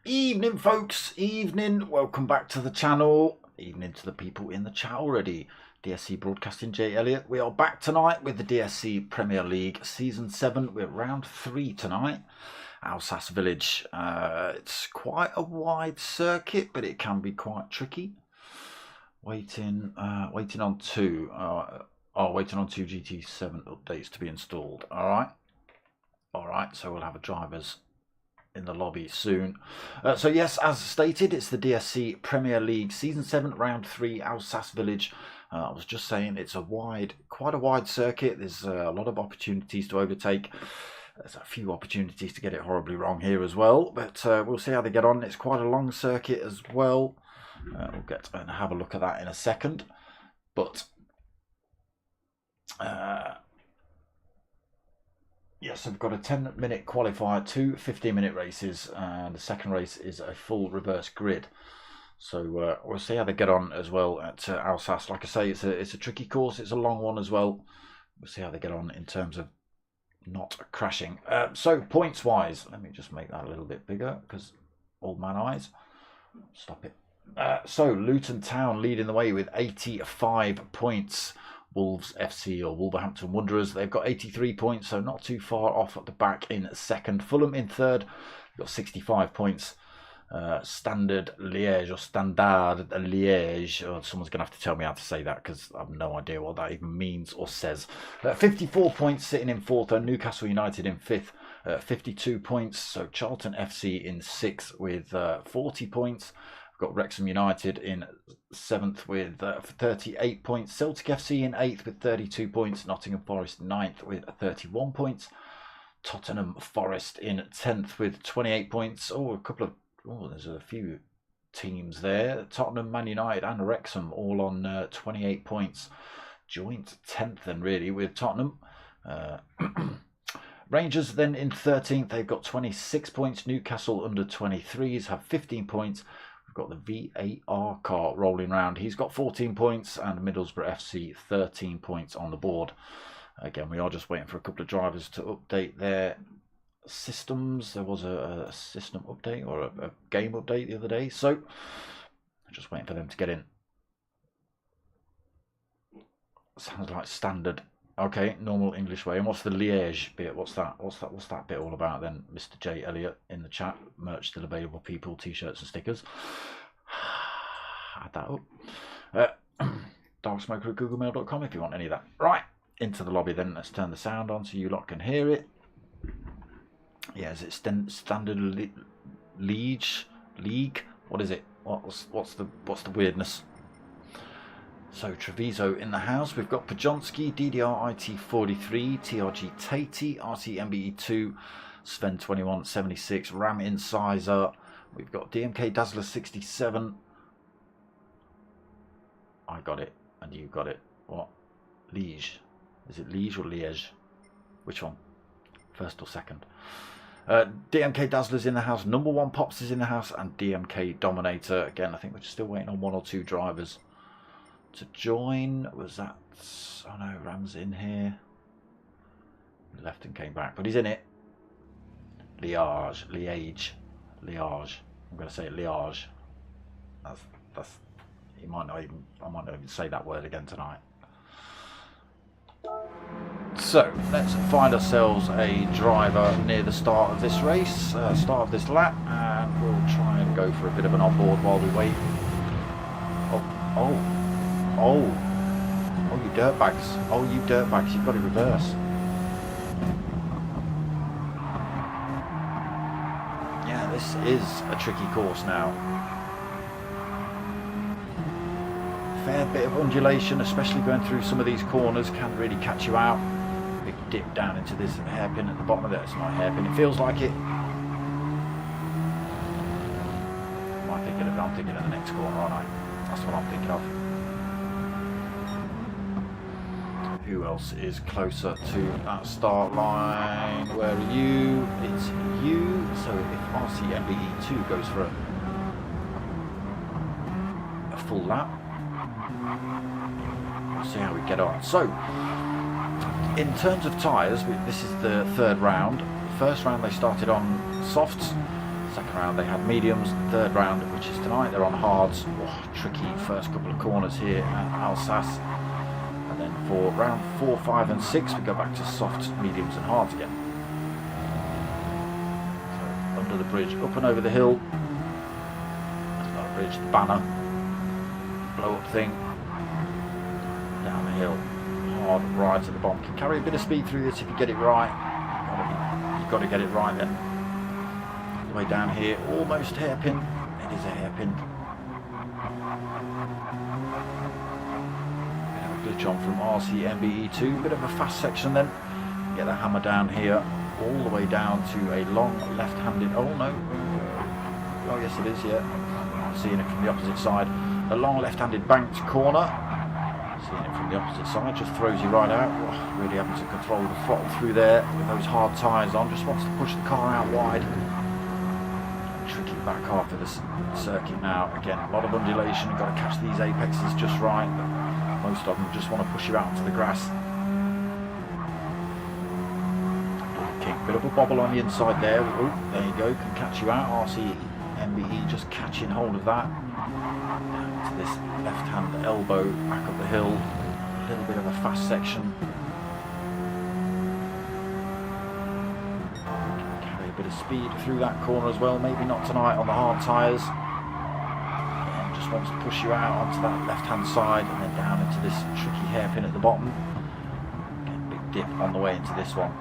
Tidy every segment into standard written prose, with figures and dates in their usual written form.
Evening folks, evening, welcome back to the channel, evening to the people in the chat already. DSC Broadcasting, Jay Elliott. We are back tonight with the DSC Premier League Season 7. We're round 3 tonight, Alsace Village. It's quite a wide circuit, but it can be quite tricky. Waiting on two GT7 updates to be installed. Alright, so we'll have a drivers in the lobby soon. So yes, as stated, it's the DSC Premier League Season 7, Round 3, Alsace Village. I was just saying it's quite a wide circuit. There's a lot of opportunities to overtake. There's a few opportunities to get it horribly wrong here as well, but we'll see how they get on. It's quite a long circuit as well. We'll get and have a look at that in a second. But yes, I've got a 10-minute qualifier, 2 15-minute races, and the second race is a full reverse grid. So we'll see how they get on as well at Alsace. Like I say, it's a tricky course. It's a long one as well. We'll see how they get on in terms of not crashing. So points-wise, let me just make that a little bit bigger because old man eyes. Stop it. So Luton Town leading the way with 85 points. Wolves FC or Wolverhampton Wanderers, they've got 83 points, so not too far off at the back in second. Fulham in third, got 65 points. Standard Liège or Standard Liège, or someone's going to have to tell me how to say that because I have no idea what that even means or says. 54 points sitting in fourth, and Newcastle United in fifth, 52 points. So Charlton FC in sixth with 40 points. We've got Wrexham United in 7th with 38 points. Celtic FC in 8th with 32 points. Nottingham Forest 9th with 31 points. Tottenham Forest in 10th with 28 points. There's a few teams there. Tottenham, Man United and Wrexham all on 28 points. Joint 10th then really with Tottenham. Rangers then in 13th. They've got 26 points. Newcastle under 23s have 15 points. Got the VAR car rolling round. He's got 14 points, and Middlesbrough FC 13 points on the board. Again, we are just waiting for a couple of drivers to update their systems. There was a system update or a game update the other day, so just waiting for them to get in. Sounds like standard. Okay, normal English way. And what's the Liège bit? What's that bit all about then, Mr. J Elliott in the chat? Merch still available, people. T-shirts and stickers. Add that up. Darksmoker@googlemail.com if you want any of that. Right, into the lobby then. Let's turn the sound on so you lot can hear it. Yeah, is it standard league? What is it? What's the weirdness? So Treviso in the house. We've got Pajonski, DDR IT43, TRG Tatey, RC MBE2, Sven 2176, Ram Incisor. We've got DMK Dazzler 67. I got it, and you got it. What? Liège. Is it Liège or Liège? Which one? First or second? DMK Dazzler's in the house. Number 1 Pops is in the house, and DMK Dominator. Again, I think we're still waiting on 1 or 2 drivers to join. Was that? Oh no, Ram's in here. He left and came back, but he's in it. Liège. I'm going to say Liège. That's. I might not even say that word again tonight. So let's find ourselves a driver near the start of this race, start of this lap, and we'll try and go for a bit of an on-board while we wait. Oh you dirtbags. Oh, you dirtbags, you've got to reverse. Yeah, this is a tricky course now. Fair bit of undulation, especially going through some of these corners, can really catch you out. Big dip down into this hairpin at the bottom of it. It's not a hairpin, it feels like it. I'm thinking of the next corner, aren't I? That's what I'm thinking of. Who else is closer to that start line? Where are you? It's you. So if RCMBE2 goes for a full lap, we'll see how we get on. So, in terms of tyres, this is the third round. First round they started on softs. Second round they had mediums. Third round, which is tonight, they're on hards. Oh, tricky first couple of corners here at Alsace. And then for round 4, 5 and 6 we go back to softs, mediums and hards again. So under the bridge, up and over the hill. That's not a bridge, the banner. Blow up thing. Down the hill. Hard right at the bottom. Can carry a bit of speed through this if you get it right. You've got to get it right then. Way down here, almost hairpin. It is a hairpin. Glitch on from RCMBE2. Bit of a fast section then. Get the hammer down here, all the way down to a long left-handed. Oh no. Oh yes, it is. Yeah. I'm seeing it from the opposite side. A long left-handed banked corner. Seeing it from the opposite side, just throws you right out. Oh, really having to control the throttle through there with those hard tyres on. Just wants to push the car out wide. Tricky back half of the circuit now. Again, a lot of undulation. You've got to catch these apexes just right. But most of them just want to push you out onto the grass. Bit of a bobble on the inside there. Ooh, there you go. Can catch you out. RCMBE just catching hold of that. Down to this left-hand elbow back up the hill. A little bit of a fast section. Bit of speed through that corner as well, maybe not tonight on the hard tyres. And just wants to push you out onto that left hand side and then down into this tricky hairpin at the bottom. Again, big dip on the way into this one.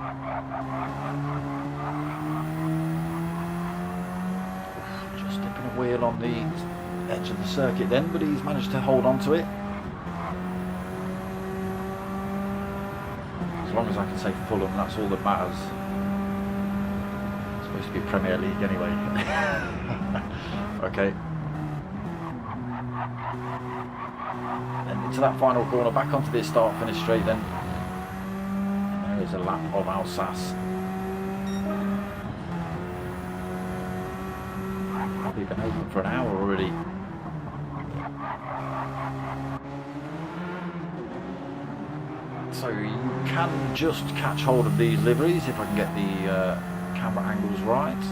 Just dipping a wheel on the edge of the circuit then, but he's managed to hold on to it. As long as I can say Fulham, that's all that matters. Supposed to be Premier League anyway. Okay. And into that final corner, back onto this start-finish straight then. And there is a lap of Alsace. Probably been open for an hour already. So you can just catch hold of these liveries if I can get the camera angles right.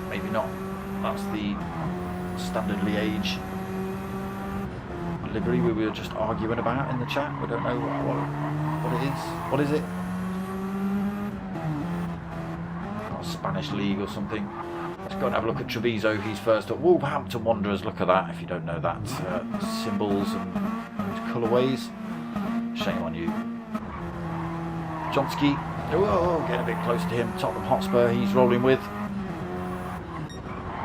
Maybe not. That's the standard Liège livery we were just arguing about in the chat. We don't know what it is. What is it? Not Spanish League or something. Let's go and have a look at Treviso. He's first up. Wolverhampton Wanderers. Look at that. If you don't know that, symbols and colourways. Shame on you. Johnsky, oh, getting a bit close to him. Tottenham Hotspur, he's rolling with.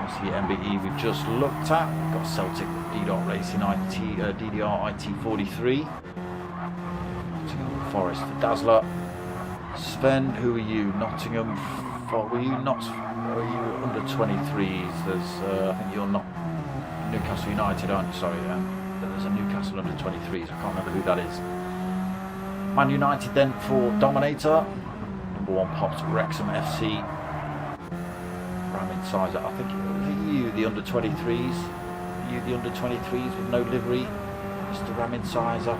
RCMBE we've just looked at. We've got Celtic D-Dot Racing DDR IT43. Nottingham Forest Dazzler. Sven, who are you? Nottingham. Were you not? Are you under 23s? There's, I think you're not Newcastle United, aren't you? Sorry, there's a Newcastle under 23s. I can't remember who that is. Man United then for Dominator. Number 1 popped Wrexham FC. Ramin Sizer, I think it was you, the under 23s. You, the under 23s with no livery. Mr. Ramin Sizer.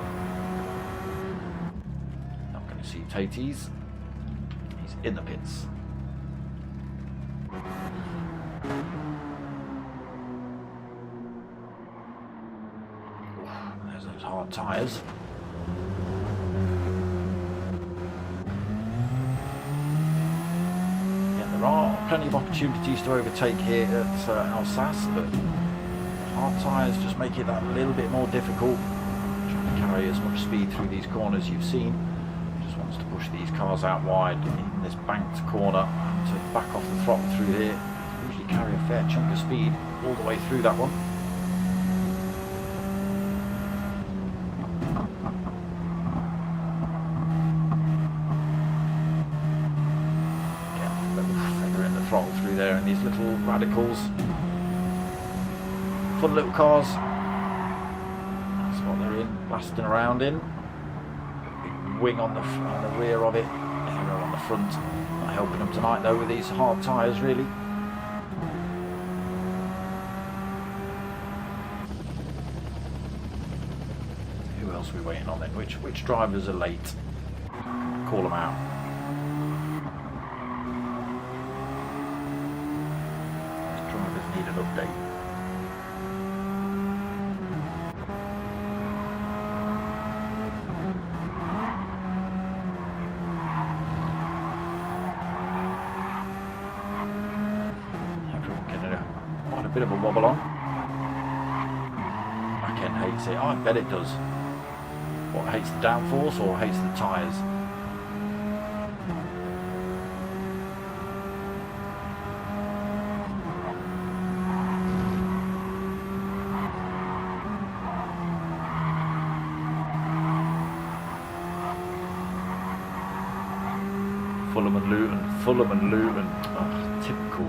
Not going to see Taties. He's in the pits. There's those hard tyres. There are plenty of opportunities to overtake here at Alsace, but Hard tyres just make it that little bit more difficult. Trying to carry as much speed through these corners you've seen. Just wants to push these cars out wide in this banked corner to back off the throttle through here. Usually carry a fair chunk of speed all the way through that one. Throttle through there, and these little radicals, fun little cars. That's what they're in, blasting around in. Big wing on the rear of it, aero on the front. Not helping them tonight though with these hard tyres really. Who else are we waiting on then? Which drivers are late? Call them out. Need an update. Everyone getting quite a bit of a wobble on. Back end hates it. I bet it does. What, hates the downforce or hates the tyres? Fulham and Luton. Oh, typical.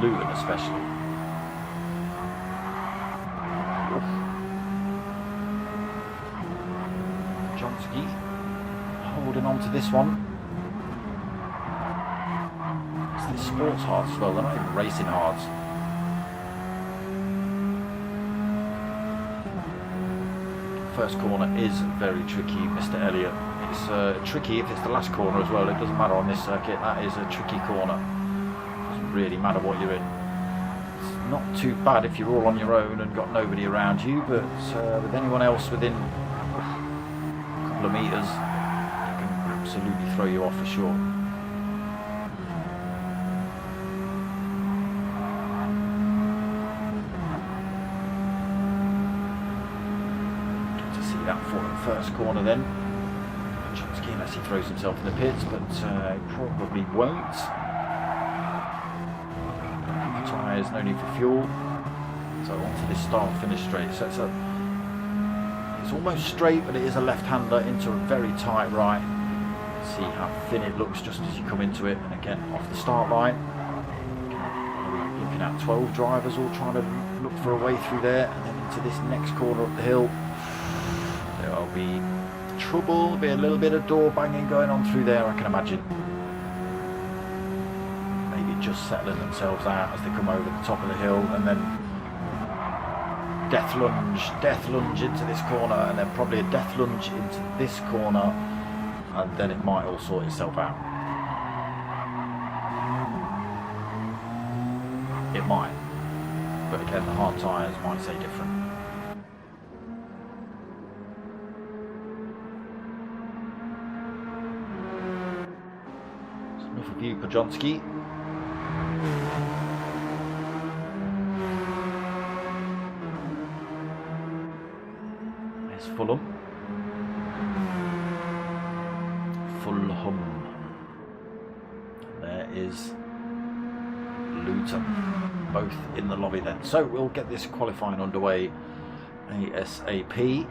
Luton especially. Johnski holding on to this one. It's these sports hards as well, they're not even racing hards. First corner is very tricky, Mr. Elliott. It's tricky if it's the last corner as well. It doesn't matter on this circuit. That is a tricky corner. Doesn't really matter what you're in. It's not too bad if you're all on your own and got nobody around you, but with anyone else within a couple of meters, it can absolutely throw you off for sure. That first corner then. Johnski, unless he throws himself in the pits, but probably won't. Tyres, no need for fuel. So onto this start-finish straight. So it's almost straight, but it is a left-hander into a very tight right. See how thin it looks just as you come into it. And again, off the start line. Looking at 12 drivers all trying to look for a way through there, and then into this next corner up the hill. There'll be trouble, there'll be a little bit of door banging going on through there, I can imagine. Maybe just settling themselves out as they come over the top of the hill, and then death lunge into this corner, and then probably a death lunge into this corner, and then it might all sort itself out. It might, but again the hard tyres might say different. View Pojonski. There's Fulham. There is Luton. Both in the lobby then. So we'll get this qualifying underway ASAP.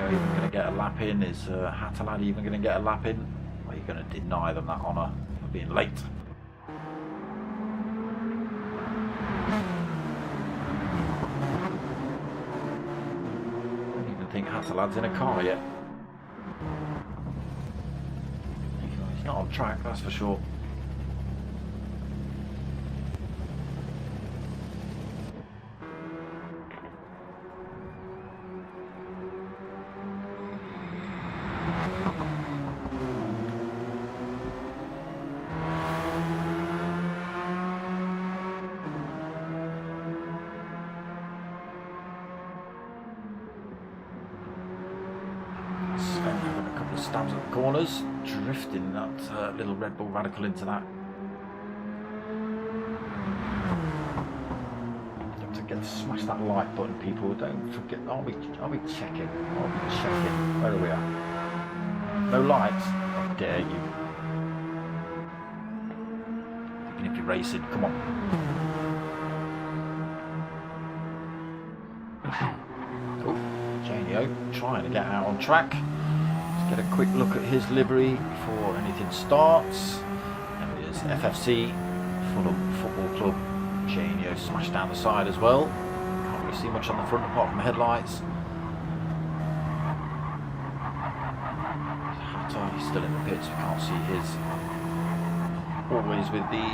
Even going to get a lap in? Is Hatalad even going to get a lap in? Or are you going to deny them that honour for being late? I don't even think Hatalad's in a car yet. He's not on track, that's for sure. stabs at the corners, drifting that little Red Bull Radical into that. Don't forget to smash that like button, people. Don't forget. Are we checking? Are we checking? Where are we at? No likes? How dare you? Even if you're racing, come on. Trying to get out on track. Let's get a quick look at his livery before anything starts. There it is, FFC, Fulham Football Club. Janio smashed down the side as well. Can't really see much on the front apart from the headlights. Hatter, he's still in the pits, we can't see his. Always with the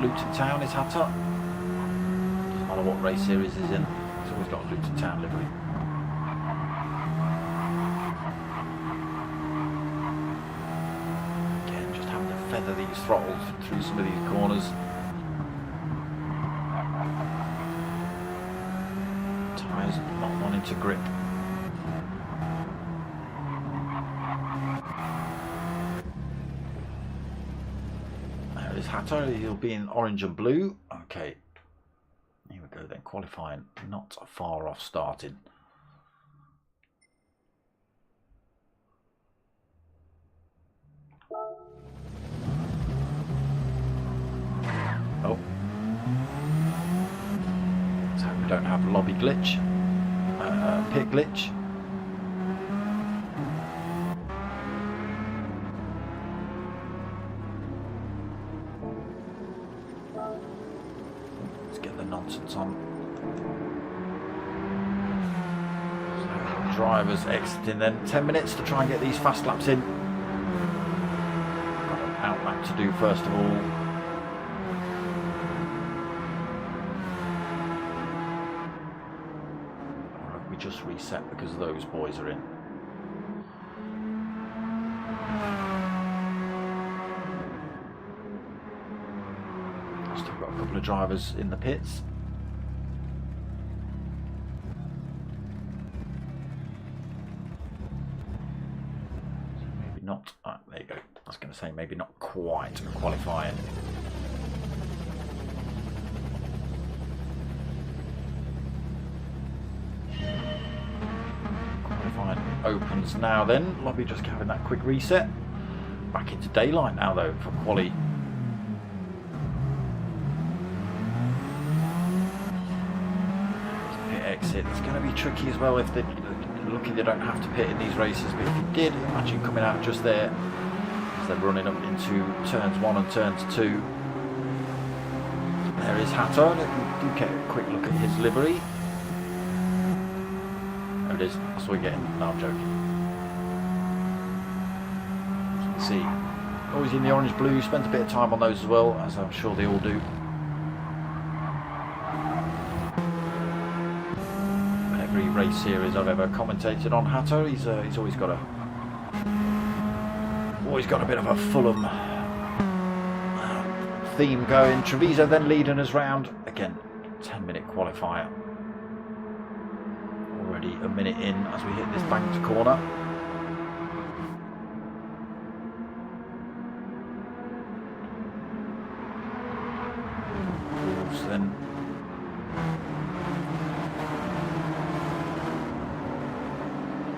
Luton Town is Hatter. Doesn't matter what race series he's in, he's always got a Luton Town livery. Feather these throttles through some of these corners. Tyres not wanting to grip. There is Hatter, he'll be in orange and blue. Okay, here we go then, qualifying not far off starting. Oh, so we don't have lobby glitch, pit glitch. Let's get the nonsense on. So, drivers exiting then. 10 minutes to try and get these fast laps in. Got an out lap to do first of all. Just reset because those boys are in. Still got a couple of drivers in the pits. So maybe not. There you go. I was going to say maybe not quite qualifying. Opens now then. Lobby just having that quick reset. Back into daylight now though for quali. Pit exit. It's going to be tricky as well if they're lucky they don't have to pit in these races, but if you did, imagine coming out just there as they're running up into turns 1 and turns 2. There is Hatter. Do get a quick look at his livery. There it is, that's what we're getting. No, I'm joking. As you can see, always in the orange blue, spent a bit of time on those as well, as I'm sure they all do. In every race series I've ever commentated on Hatter, he's always got a bit of a Fulham theme going. Treviso then leading us round. Again, 10-minute qualifier. Already a minute in as we hit this banked corner. Wolves then.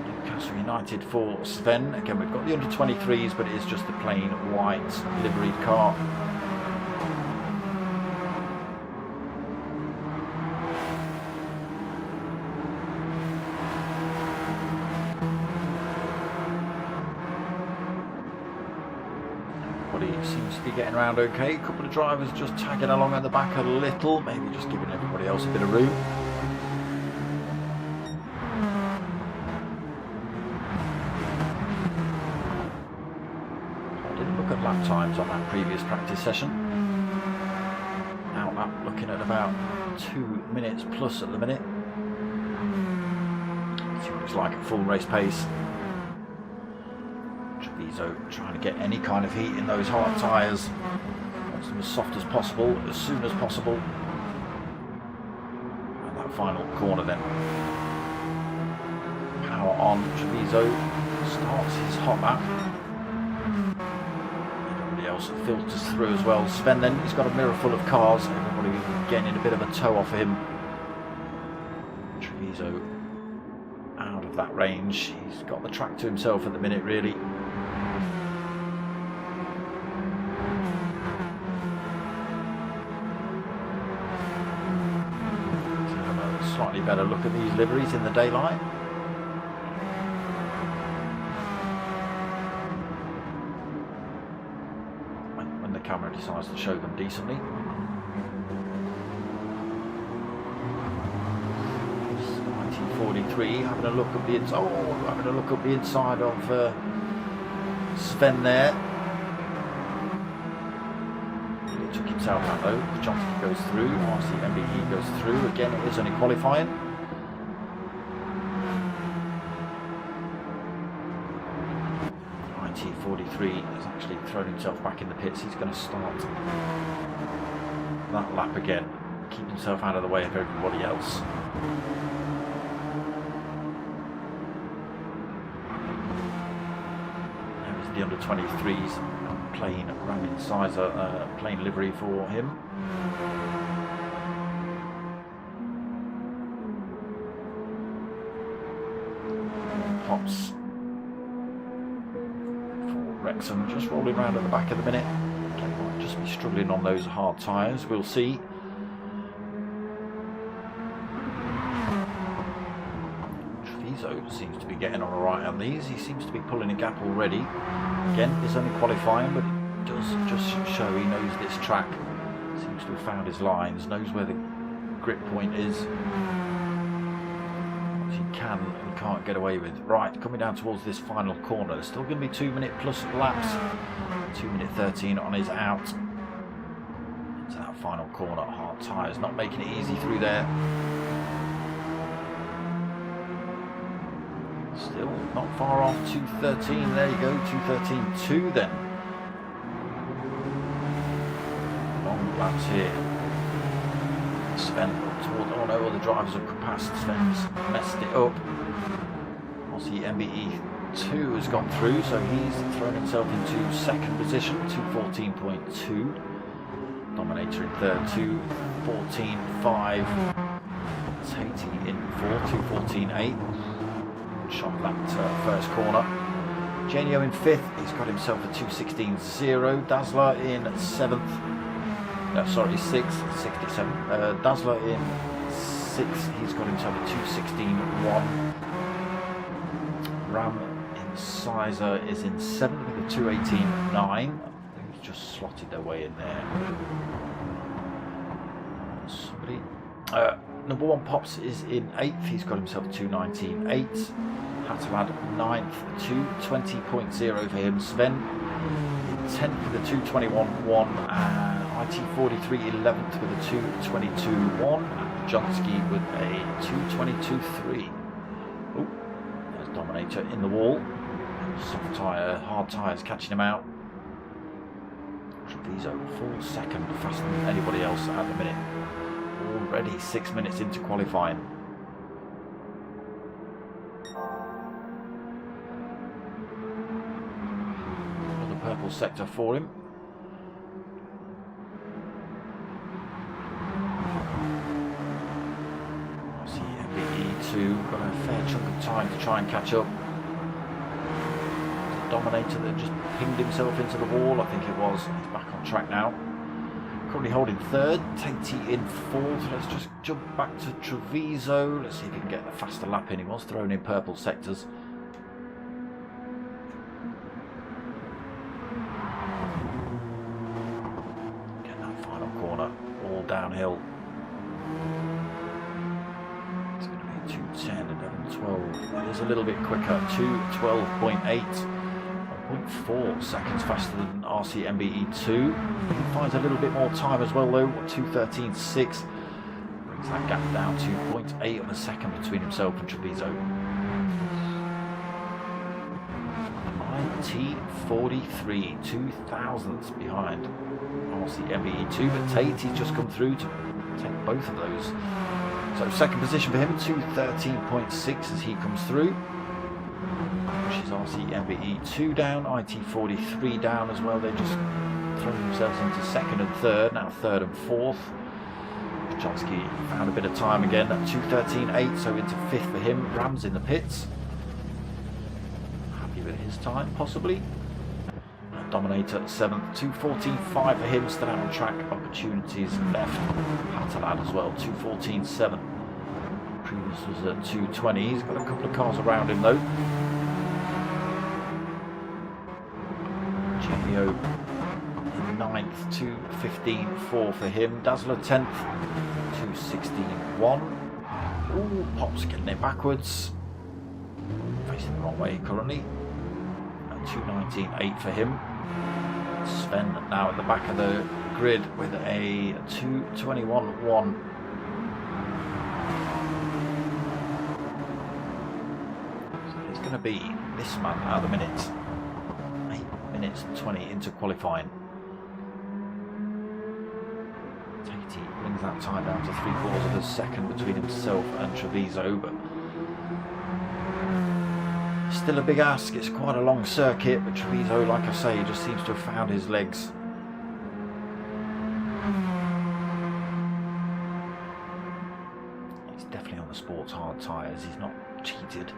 Newcastle United for Sven. Again, we've got the under-23s, but it is just the plain white liveried car. Seems to be getting around okay. A couple of drivers just tagging along at the back a little, maybe just giving everybody else a bit of room. I didn't look at lap times on that previous practice session. Out lap looking at about 2 minutes plus at the minute. See what it's like at full race pace. Treviso trying to get any kind of heat in those hard tyres. Wants them as soft as possible, as soon as possible. And that final corner then. Power on, Treviso. starts his hot lap. Everybody else filters through as well. Sven then, he's got a mirror full of cars. Everybody getting a bit of a toe off him. Treviso out of that range. He's got the track to himself at the minute, really. Slightly better look at these liveries in the daylight. When the camera decides to show them decently. 1943, having a look at the having a look at the inside of Sven there. Took himself out though. Johnson goes through. RC MBE goes through. Again, it is only qualifying. IT43 has actually thrown himself back in the pits. He's going to start that lap again. Keep himself out of the way of everybody else. There is the under 23s. Plain ram incisor, plain livery for him. Pops for Wrexham, just rolling around at the back of the minute. Okay, might just be struggling on those hard tyres, we'll see. Treviso seems to be getting on alright on these. He seems to be pulling a gap already. Again, it's only qualifying, but it does just show he knows this track. Seems to have found his lines, knows where the grip point is. Which he can and can't get away with. Right, coming down towards this final corner. There's still going to be 2 minute plus laps. 2 minute 13 on his out. Into that final corner. Hard tyres, not making it easy through there. Still not far off, 2:13, there you go, 2:13.2 then. Long laps here. Sven towards, oh no, other drivers have come past. Sven's messed it up. Aussie MBE2 has gone through, so he's thrown himself into second position, 2:14.2. Dominator in third, 2:14.5. Tatey in fourth, 2:14.8. Shot that first corner. Genio in fifth, he's got himself a 2:16.0. Dazzler in seventh, sixth, 67. Dazzler in sixth, he's got himself a 2:16.1. Ram Incisor is in seventh with a 2:18.9. They've just slotted their way in there. Somebody. Number one Pops is in 8th, he's got himself 2:19.8. Hatalad 9th, 2:20.0 for him. Sven in 10th with a 2:21.1. IT43 11th with a 2:22.1. And Johnsky with a 2:22.3. Oh, there's Dominator in the wall. Soft tyre, hard tyres catching him out. Treviso full second, faster than anybody else at the minute. Already 6 minutes into qualifying. Another purple sector for him. I see MBE2 got a fair chunk of time to try and catch up. The Dominator that just pinged himself into the wall, I think it was. He's back on track now. Currently holding third, Tatey in fourth. Let's just jump back to Treviso. Let's see if he can get a faster lap in. He was thrown in purple sectors. Get that final corner, all downhill. It's going to be 2:10, 11:12. It is a little bit quicker, 2:12.8. 0.4 seconds faster than RC MBE2. He finds a little bit more time as well though, 2:13.6. Brings that gap down to 0.8 of a second between himself and Treviso. IT43, 2,000ths behind RC MBE2, but Tatey's just come through to take both of those. So second position for him, 2:13.6 as he comes through. Pushes on RCMBE2 down, IT43 down as well. They just thrown themselves into second and third, now third and fourth. Johnski found a bit of time again at 2:13.8, so into fifth for him. Rams in the pits. Happy with his time, possibly. Dominator seventh, 2:14.5 for him. Still out on track. Opportunities left. Hatalad as well, 2:14.7. Previous was at 2:20. He's got a couple of cars around him though. Genio in ninth, 2:15.4 for him. Dazzler 10th, 2:16.1. Ooh, Pop's getting it backwards. Facing the wrong way currently. 2:19.8 for him. Sven now at the back of the grid with a 2:21.1. So it's going to be this man at the minute. 8 minutes and 20 into qualifying. Tatey brings that time down to 3/4 of a second between himself and Treviso, but still a big ask. It's quite a long circuit, but Treviso, like I say, just seems to have found his legs. He's definitely on the sports hard tyres. He's not cheated.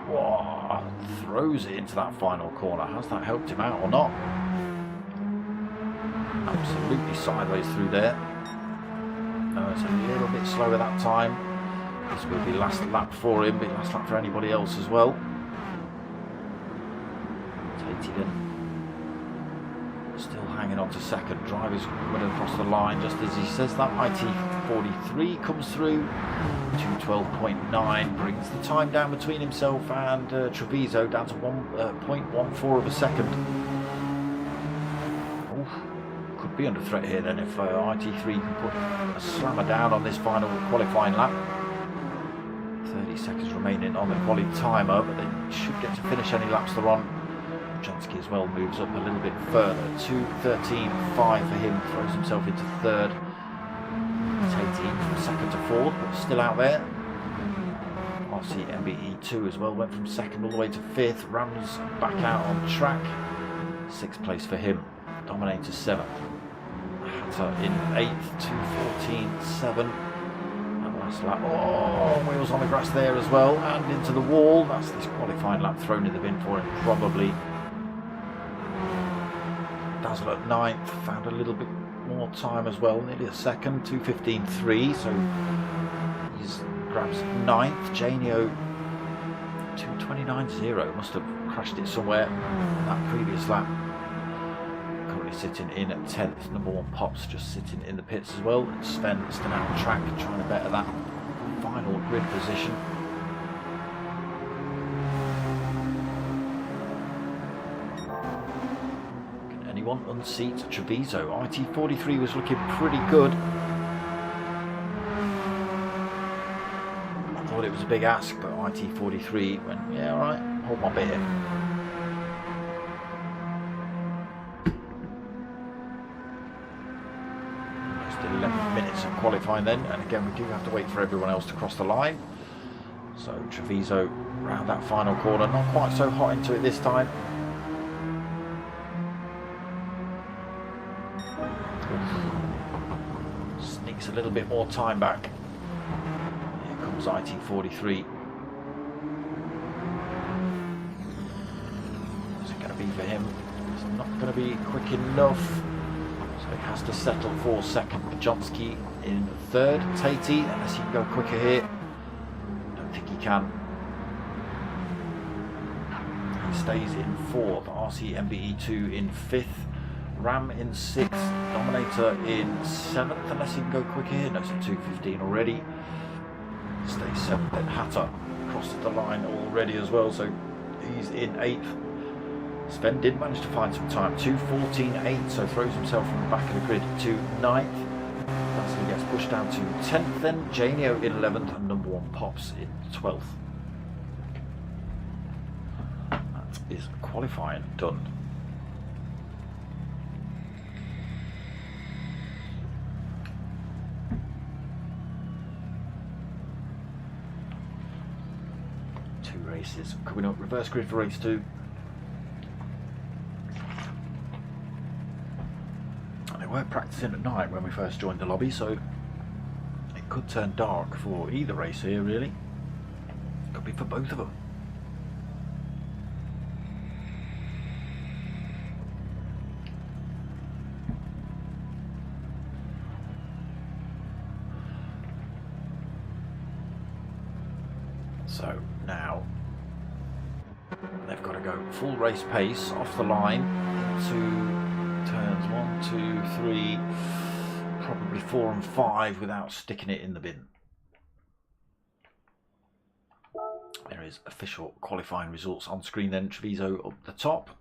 Whoa, throws it into that final corner. Has that helped him out or not? Absolutely sideways through there. No, it's a little bit slower that time. This will be last lap for him, but last lap for anybody else as well. Tatey then still hanging on to second. Driver's running across the line just as he says that. IT43 comes through. 2:12.9 brings the time down between himself and Treviso down to 1.14 of a second. Oof. Could be under threat here then if IT3 can put a slammer down on this final qualifying lap. 30 seconds remaining on the quali timer, but they should get to finish any laps they're on. Jansky as well moves up a little bit further. 2:13.5 for him, throws himself into third. Tatey from second to fourth, but still out there. RCMBE2 as well, went from second all the way to fifth. Rams back out on track. Sixth place for him. Dominator seventh. Hatter in eighth, 2:14.7. Last lap. Oh, wheels on the grass there as well, and into the wall. That's this qualifying lap thrown in the bin for him, probably. Dazzler at ninth, found a little bit more time as well, nearly a second, 2:15.3, so he's grabs ninth. Janio 2:29.0, must have crashed it somewhere that previous lap. Currently sitting in at 10th. Number one Pops just sitting in the pits as well. And Sven still out on track, trying to better that final grid position. Can anyone unseat Treviso? IT43 was looking pretty good. I thought it was a big ask, but IT43 went, yeah, alright, hold my beer. Of qualifying then, and again we do have to wait for everyone else to cross the line. So Treviso round that final corner, not quite so hot into it this time. Sneaks a little bit more time back. Here comes IT43. What's it going to be for him? It's not going to be quick enough. So he has to settle for second. Johnski in third. Tatey, unless he can go quicker here. Don't think he can. He stays in fourth. RCMBE2 in fifth. Ram in sixth. Dominator in seventh, unless he can go quicker here. No, it's at 2:15 already. Stays seventh. Then Hatter crossed the line already as well, so he's in eighth. Sven did manage to find some time, 2:14.8, so throws himself from the back of the grid to ninth. Dazzler gets pushed down to 10th then, Janio in 11th, and number one Pops in 12th. That is qualifying done. races coming up. Reverse grid for race 2. They were practicing at night when we first joined the lobby, so it could turn dark for either race here, really. Could be for both of them. So now they've got to go full race pace off the line into turns 1, 2, 3, probably 4 and 5 without sticking it in the bin. There is official qualifying results on screen then. Treviso up the top,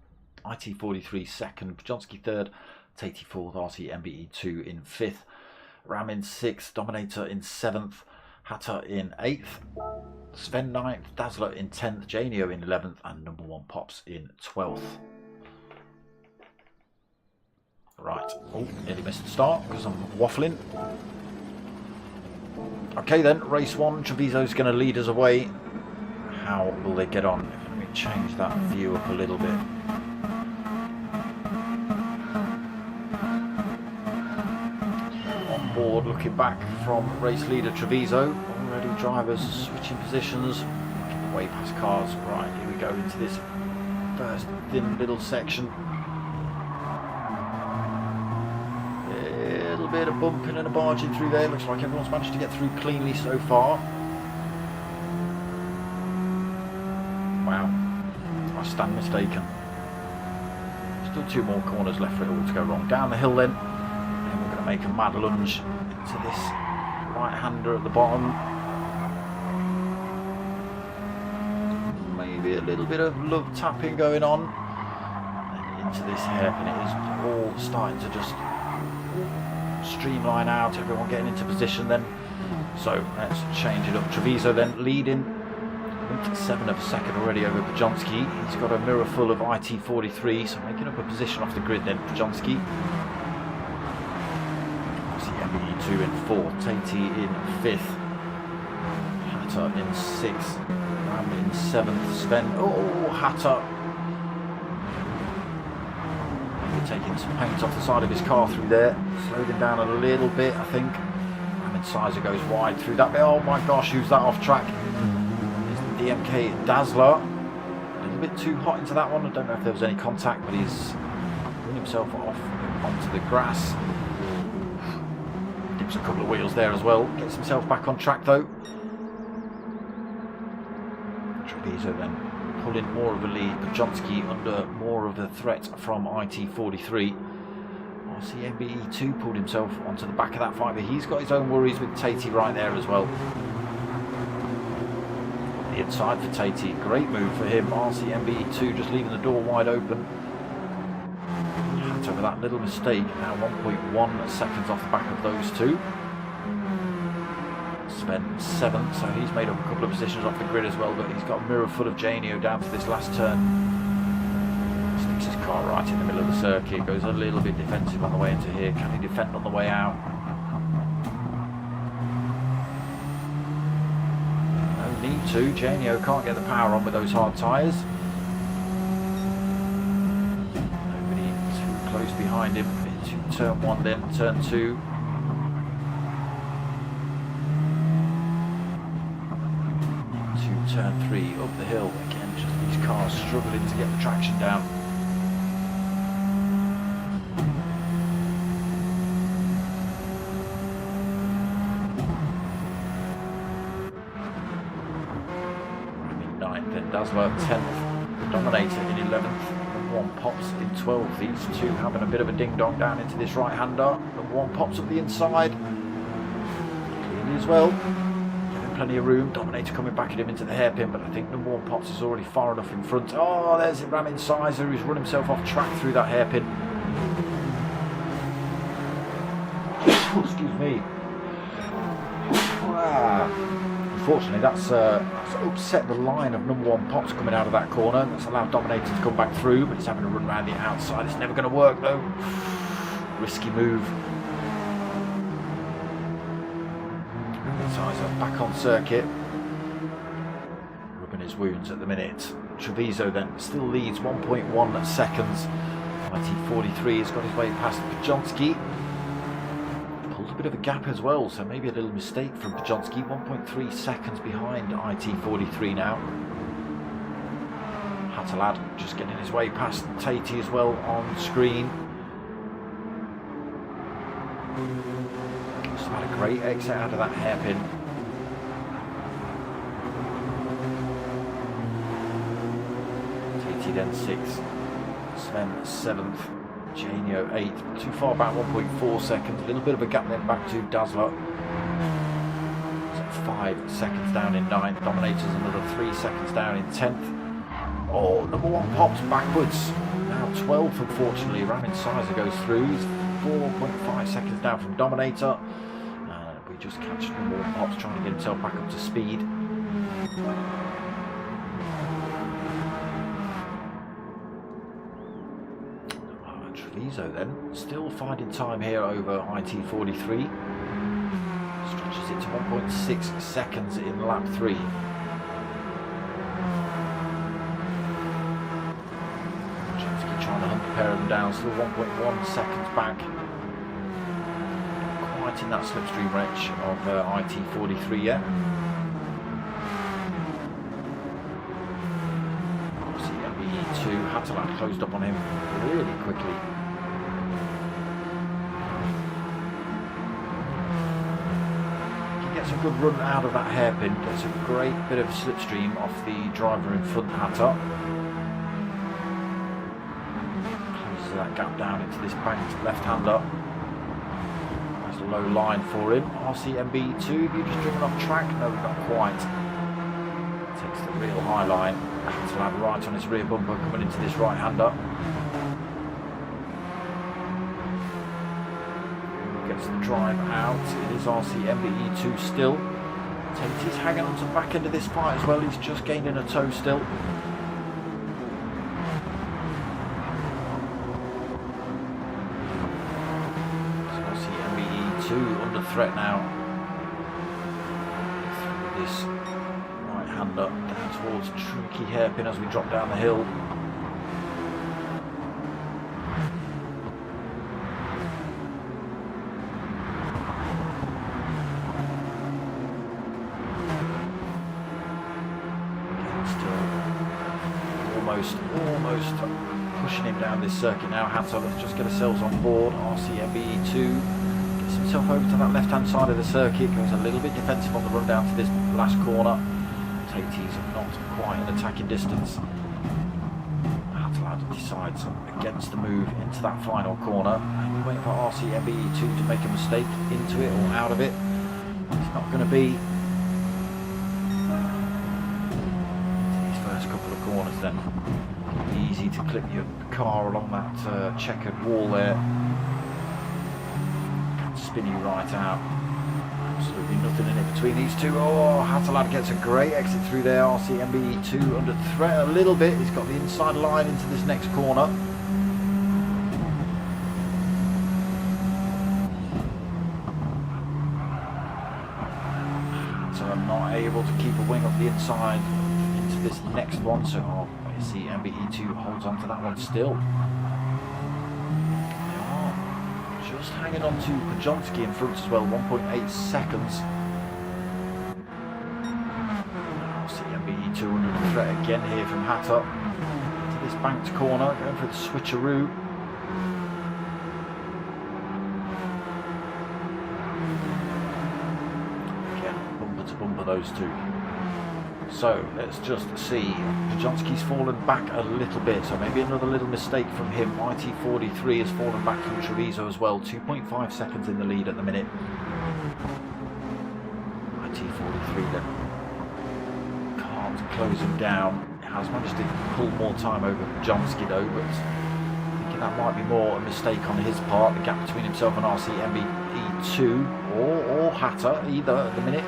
IT43 second, Pajonsky third, Tatey fourth, RC 2 in fifth, Ram in sixth, Dominator in seventh, Hatter in eighth, Sven 9th, Dazzler in 10th, Janio in 11th, and number 1 Pops in 12th. Right, oh, nearly missed the start because I'm waffling. Okay then, race 1, Treviso's going to lead us away. How will they get on? Let me change that view up a little bit. On board, looking back from race leader Treviso. Already drivers switching positions, making the way past cars. Right, here we go into this first thin little section. A little bit of bumping and a barging through there. Looks like everyone's managed to get through cleanly so far. Wow, I stand mistaken. Still 2 more corners left for it all to go wrong. Down the hill then, and we're going to make a mad lunge into this right-hander at the bottom. Maybe a little bit of love tapping going on. And into this hairpin, it is all starting to just streamline out, everyone getting into position then. So let's change it up. Treviso then leading. 7 of a second already over Pajonsky. He's got a mirror full of IT43, so making up a position off the grid then. Pajonsky. RC 2 in 4th, Tatey in 5th, Hatter in 6th, Ram in 7th, Sven. Oh, Hatter. Maybe taking some paint off the side of his car through there. Slowed him down a little bit, I think. Ram in Sizer goes wide through that bit. Oh my gosh, who's that off track? DMK Dazzler, a little bit too hot into that one. I don't know if there was any contact, but he's run himself off onto the grass. Dips a couple of wheels there as well. Gets himself back on track though. Treviso then pulling more of a lead. Pajonsky under more of a threat from IT43. RC 2 pulled himself onto the back of that fight, but he's got his own worries with Tatey right there as well. Inside for Tatey, great move for him. RC 2 just leaving the door wide open. Over that little mistake, now 1.1 seconds off the back of those two. Sven 7th, so he's made up a couple of positions off the grid as well, but he's got a mirror full of Janio down to this last turn. Sticks his car right in the middle of the circuit, goes a little bit defensive on the way into here. Can he defend on the way out? Need to. Janio can't get the power on with those hard tyres. Nobody too close behind him. Into turn 1 then, turn 2. To turn 3, up the hill. Again, just these cars struggling to get the traction down. Dazzler 10th, Dominator in 11th, 1 Pops in 12th. These two having a bit of a ding-dong down into this right-hander. The 1 Pops up the inside. Cleanly as well. Giving plenty of room. Dominator coming back at him into the hairpin, but I think number 1 Pops is already far enough in front. Oh, there's Ramin Sizer who's run himself off track through that hairpin. Excuse me. Unfortunately, that's upset the line of number 1 Pops coming out of that corner. That's allowed Dominator to come back through, but he's having to run around the outside. It's never going to work though. Risky move. Sizer back on circuit. Rubbing his wounds at the minute. Treviso then still leads 1.1 seconds. IT43 has got his way past Pajonski. Pulled a bit of a gap as well, so maybe a little mistake from Pajonski. 1.3 seconds behind IT43 now. Hattalad just getting his way past Tatey as well on screen. Just had a great exit out of that hairpin. Tatey then 6th, Sven 7th, Janio 8th. Too far back, 1.4 seconds. A little bit of a gap then back to Dazzler. So 5 seconds down in 9th. Dominators another 3 seconds down in 10th. Oh, number 1 pops backwards. Now 12th, unfortunately. Ramin Sizer goes through. He's 4.5 seconds down from Dominator. We just catch number 1 pops trying to get himself back up to speed. Treviso then still finding time here over IT43. Stretches it to 1.6 seconds in lap 3. Trying to hunt a pair of them down, still 1.1 seconds back. Quite in that slipstream wrench of IT43 yet. Obviously MBE2, Hattalad closed up on him really quickly. He gets a good run out of that hairpin, gets a great bit of slipstream off the driver in front, Hatta. That gap down into this banked left-hander. That's a low line for him. RCMB2, have you just driven off track? No, not quite. Takes the real high line. Hattalad right on his rear bumper coming into this right-hander. Gets the drive out. It is RCMB2 still. Tatey's hanging on to the back end of this fight as well. He's just gaining a toe still. Under threat now through this right hander down towards Tricky Hairpin as we drop down the hill. Still almost pushing him down this circuit now. Hatta, let's just get ourselves on board. RCMBE2 himself over to that left hand side of the circuit, goes a little bit defensive on the run down to this last corner. Tatey's not quite an attacking distance. Hattalad decides against the move into that final corner. Maybe waiting for RCMBE2 to make a mistake into it or out of it. It's not going to be. These first couple of corners then. Easy to clip your car along that checkered wall there. Spin you right out. Absolutely nothing in it between these two. Oh, Hattalad gets a great exit through there. RCMBE2 under threat a little bit. He's got the inside line into this next corner. So I'm not able to keep a wing up the inside into this next one. So RCMBE2 holds on to that one still. Just hanging on to Pajonski in front as well, 1.8 seconds. CMBE2 under threat again here from Hatta. To this banked corner, going for the switcheroo. Again, bumper to bumper those two. So let's just see. Pajonski's fallen back a little bit, so maybe another little mistake from him. IT43 has fallen back from Treviso as well, 2.5 seconds in the lead at the minute. IT43 then can't close him down. Has managed to pull more time over Pajonski though, but thinking that might be more a mistake on his part. The gap between himself and RCMBE2 or Hatta, either at the minute.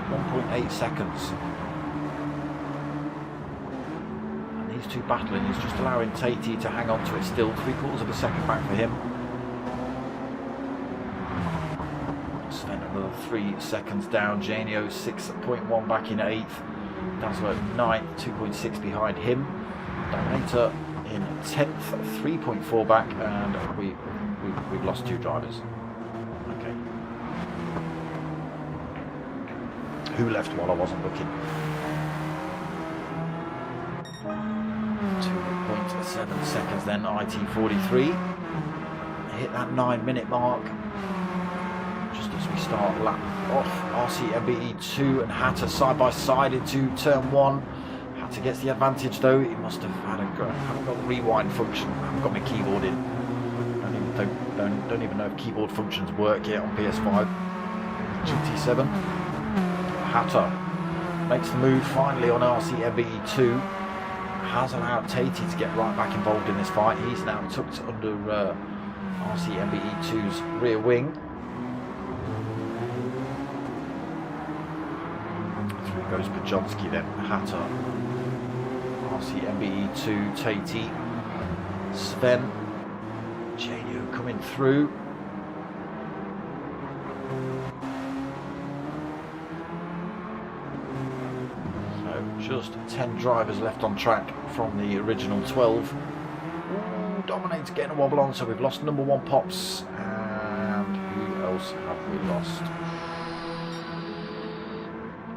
1.8 seconds. And these two battling is just allowing Tatey to hang on to it still. 3/4 of a second back for him. Sven another 3 seconds down. Janio 6.1 back in 8th. Dazzler 9th, 2.6 behind him. Dominator in 10th, 3.4 back, and we've lost 2 drivers. Okay. Who left while I wasn't looking? 2.7 seconds then, IT43. Hit that 9-minute mark just as we start lap off. RCMBE2 and Hatter side by side into turn 1. Hatter gets the advantage though. He must have had haven't got the rewind function. I haven't got my keyboard in. Don't even know if keyboard functions work yet on PS5. GT7. Hatter makes the move finally on RCMBE2. Has allowed Tatey to get right back involved in this fight. He's now tucked under RCMBE2's rear wing. Through goes Pajonski then, Hatter, RCMBE2, Tatey, Sven, Janio coming through. Just 10 drivers left on track from the original 12. Ooh, Dominator getting a wobble on, so we've lost number 1 Pops. And who else have we lost?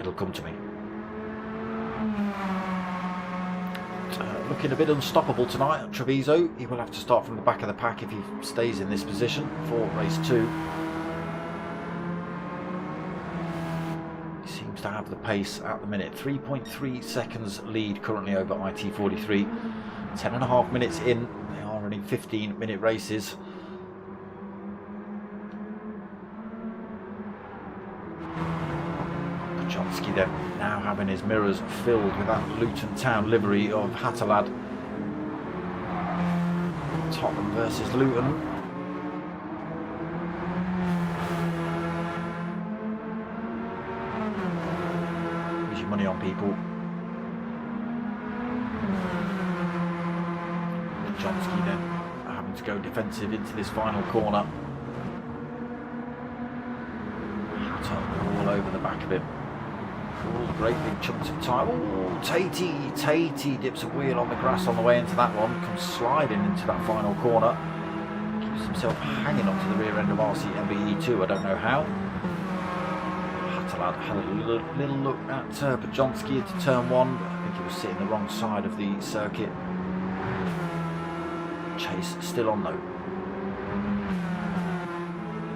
It'll come to me. Looking a bit unstoppable tonight at Treviso. He will have to start from the back of the pack if he stays in this position for race 2. To have the pace at the minute. 3.3 seconds lead currently over IT43. 10.5 minutes in. They are running 15-minute races. Pajonski then now having his mirrors filled with that Luton Town livery of Hatterlad. Tottenham versus Luton. Money on people. Pajonski then having to go defensive into this final corner. Hatter all over the back of him. All great big chunks of time. Oh, Tatey dips a wheel on the grass on the way into that one. Comes sliding into that final corner. Keeps himself hanging onto the rear end of RCMBE2. I don't know how. Had a little look at Pajonski into turn 1, but I think he was sitting the wrong side of the circuit. Chase still on though.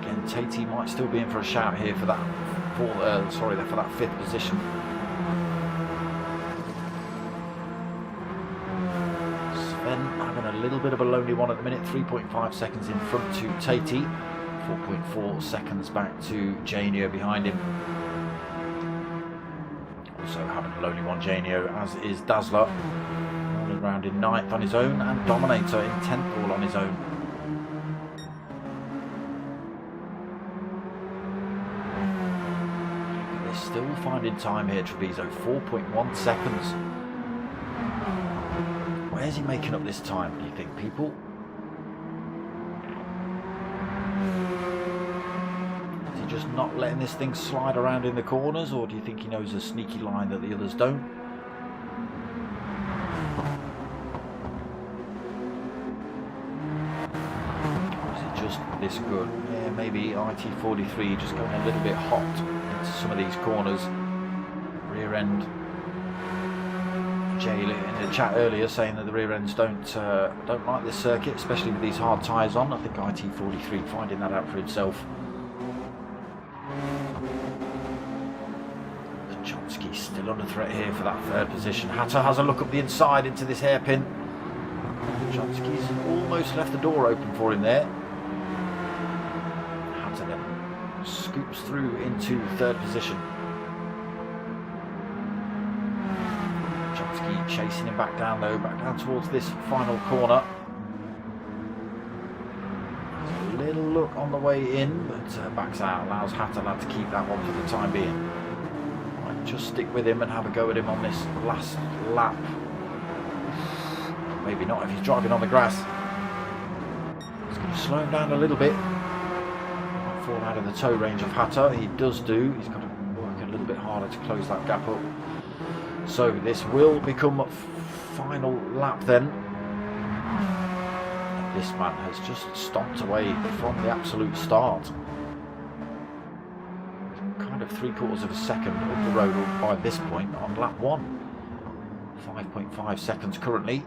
Again, Tatey might still be in for a shout here for that for that 5th position. Sven having a little bit of a lonely one at the minute. 3.5 seconds in front to Tatey. 4.4 seconds back to Janio behind him. Also having a lonely one, Janio, as is Dazzler. Rolling around in 9th on his own, and Dominator in 10th all on his own. They're still finding time here, Treviso. 4.1 seconds. Where's he making up this time, do you think, people? Just not letting this thing slide around in the corners, or do you think he knows a sneaky line that the others don't? Or is it just this good? Yeah, maybe IT43 just going a little bit hot into some of these corners. Rear end. Jay in the chat earlier saying that the rear ends don't like this circuit, especially with these hard tyres on. I think IT43 finding that out for himself. Still under threat here for that 3rd position. Hatter has a look up the inside into this hairpin. Pajonski's almost left the door open for him there. Hatter then scoops through into 3rd position. Pajonski chasing him back down though, back down towards this final corner. There's a little look on the way in, but backs out, allows Hatterlad to keep that one for the time being. Just stick with him and have a go at him on this last lap. Maybe not if he's driving on the grass. It's going to slow him down a little bit. fall out of the toe range of Hatter. He does do. He's got to work a little bit harder to close that gap up. So this will become final lap then. This man has just stomped away from the absolute start. Kind of 3/4 of a second up the road by this point on lap 1. 5.5 seconds currently.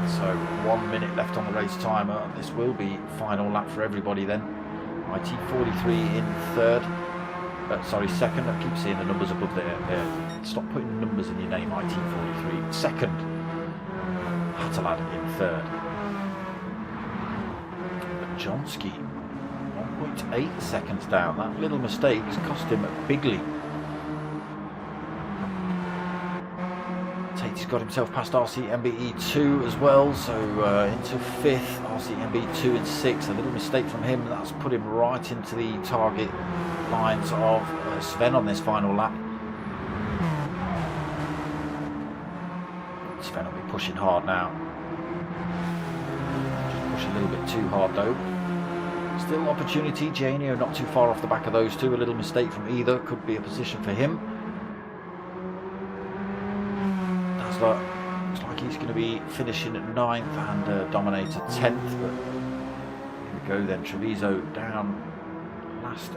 So 1 minute left on the race timer. This will be final lap for everybody then. IT43 in third. Sorry, second. I keep seeing the numbers above there. Stop putting numbers in your name, IT43. Second. Hatterlad in third. But Jonski, 1.8 seconds down. That little mistake has cost him bigly. He's got himself past RCMBE2 as well, so into 5th, RCMBE2 in 6th. A little mistake from him, that's put him right into the target lines of Sven on this final lap. Sven will be pushing hard now. Just push a little bit too hard though. Still opportunity, Janio not too far off the back of those two. A little mistake from either could be a position for him. Looks like he's going to be finishing at 9th and Dominator 10th, but here we go then. Treviso down last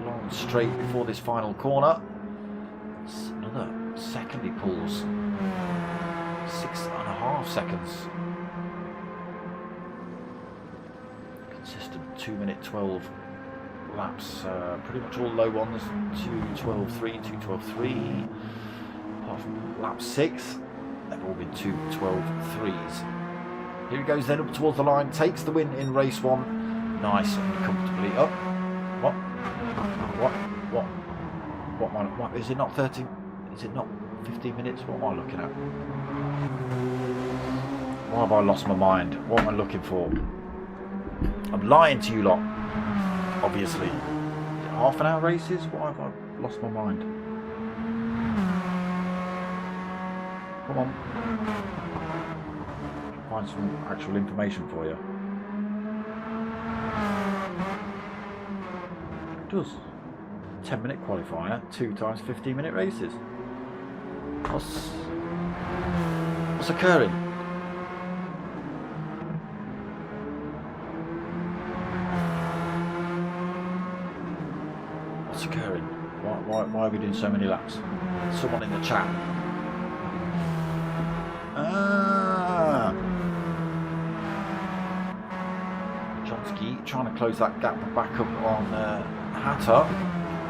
long straight before this final corner. It's another second he pulls. 6.5 seconds. Consistent 2:12 laps, pretty much all low ones. 2:12.3, 2:12.3. Apart from lap 6. They've all been 2:12.3s. Here he goes then up towards the line, takes the win in race 1, nice and comfortably up. What is it not 13? Is it not 15 minutes? What am I looking at? Why have I lost my mind? What am I looking for? I'm lying to you lot, obviously. Is it half an hour races? Why have I lost my mind? Come on. Find some actual information for you. It does. 10-minute qualifier, 2 times 15-minute races. What's occurring? What's occurring? Why are we doing so many laps? Someone in the chat. Jonski trying to close that gap back up on Hatter.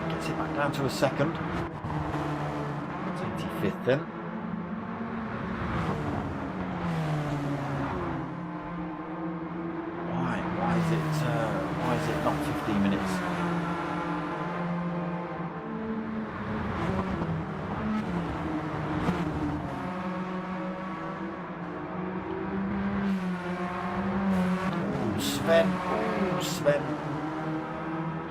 Gets it back down to a second. 25th then. Why is it not 15 minutes? Sven.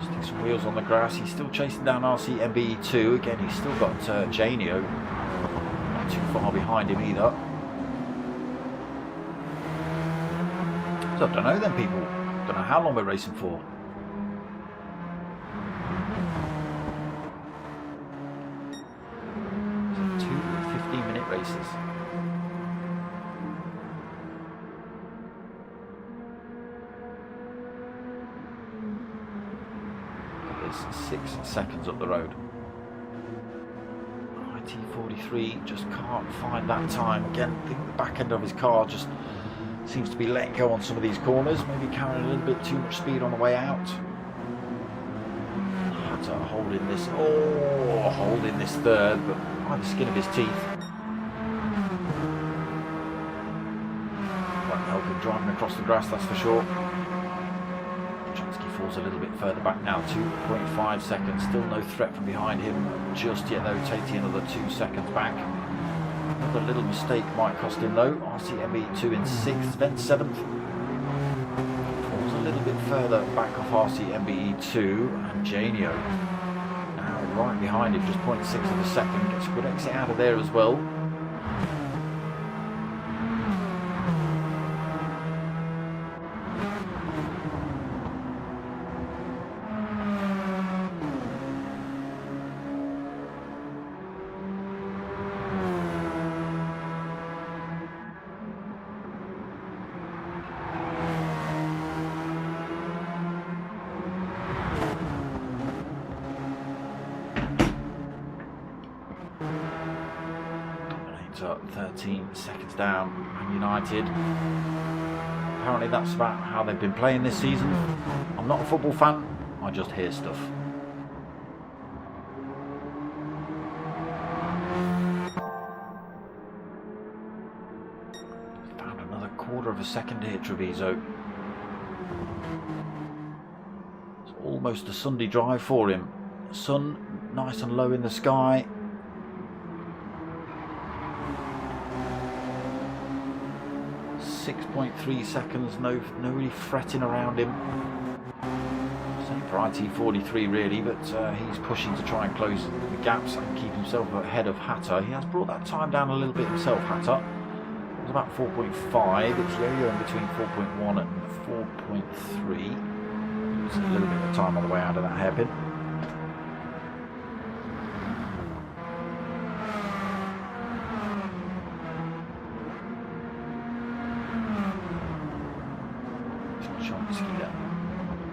Stick some wheels on the grass. He's still chasing down RCMBE2. Again, he's still got Janio not too far behind him either. So I don't know then, people. Don't know how long we're racing for. So 2 15-minute races. It's 6 seconds up the road. IT43 just can't find that time. Again, I think the back end of his car just seems to be letting go on some of these corners, maybe carrying a little bit too much speed on the way out. Hatter holding this third, but by the skin of his teeth. Won't help him driving across the grass, that's for sure. Jonski falls a little bit further back now, 2.5 seconds, still no threat from behind him just yet though, taking another 2 seconds back. Another little mistake might cost him though. RCMBE2 in 6th, then 7th. Falls a little bit further back off RCMBE2, and Janio now right behind him, just 0.6 of a second. Gets a good exit out of there as well. after 13 seconds down. Man United, apparently that's about how they've been playing this season. I'm not a football fan, I just hear stuff. Found another quarter of a second here, Treviso. It's almost a Sunday drive for him. Sun nice and low in the sky. .3 seconds, no really fretting around him. Same for IT43 really, but he's pushing to try and close the gaps and keep himself ahead of Hatter. He has brought that time down a little bit himself, Hatter. It was about 4.5, it's yo-yo in between 4.1 and 4.3. Losing a little bit of time on the way out of that hairpin.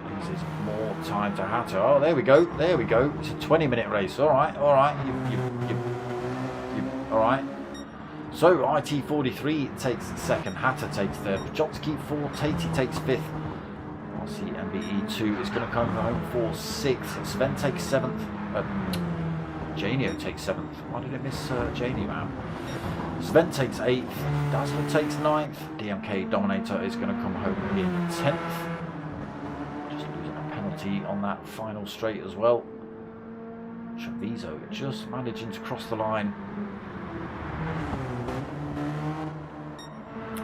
Loses more time to Hatter. Oh, there we go. There we go. It's a 20-minute race. All right. All right. All right. So IT43 takes second. Hatter takes third. Pajotski fourth. Tatey takes fifth. RCMBE2 is going to come home for sixth. Sven takes seventh. Janio takes seventh. Why did I miss Janio out? Sven takes 8th, Dazzler takes 9th, DMK Dominator is going to come home in 10th. Just losing a penalty on that final straight as well. Treviso just managing to cross the line.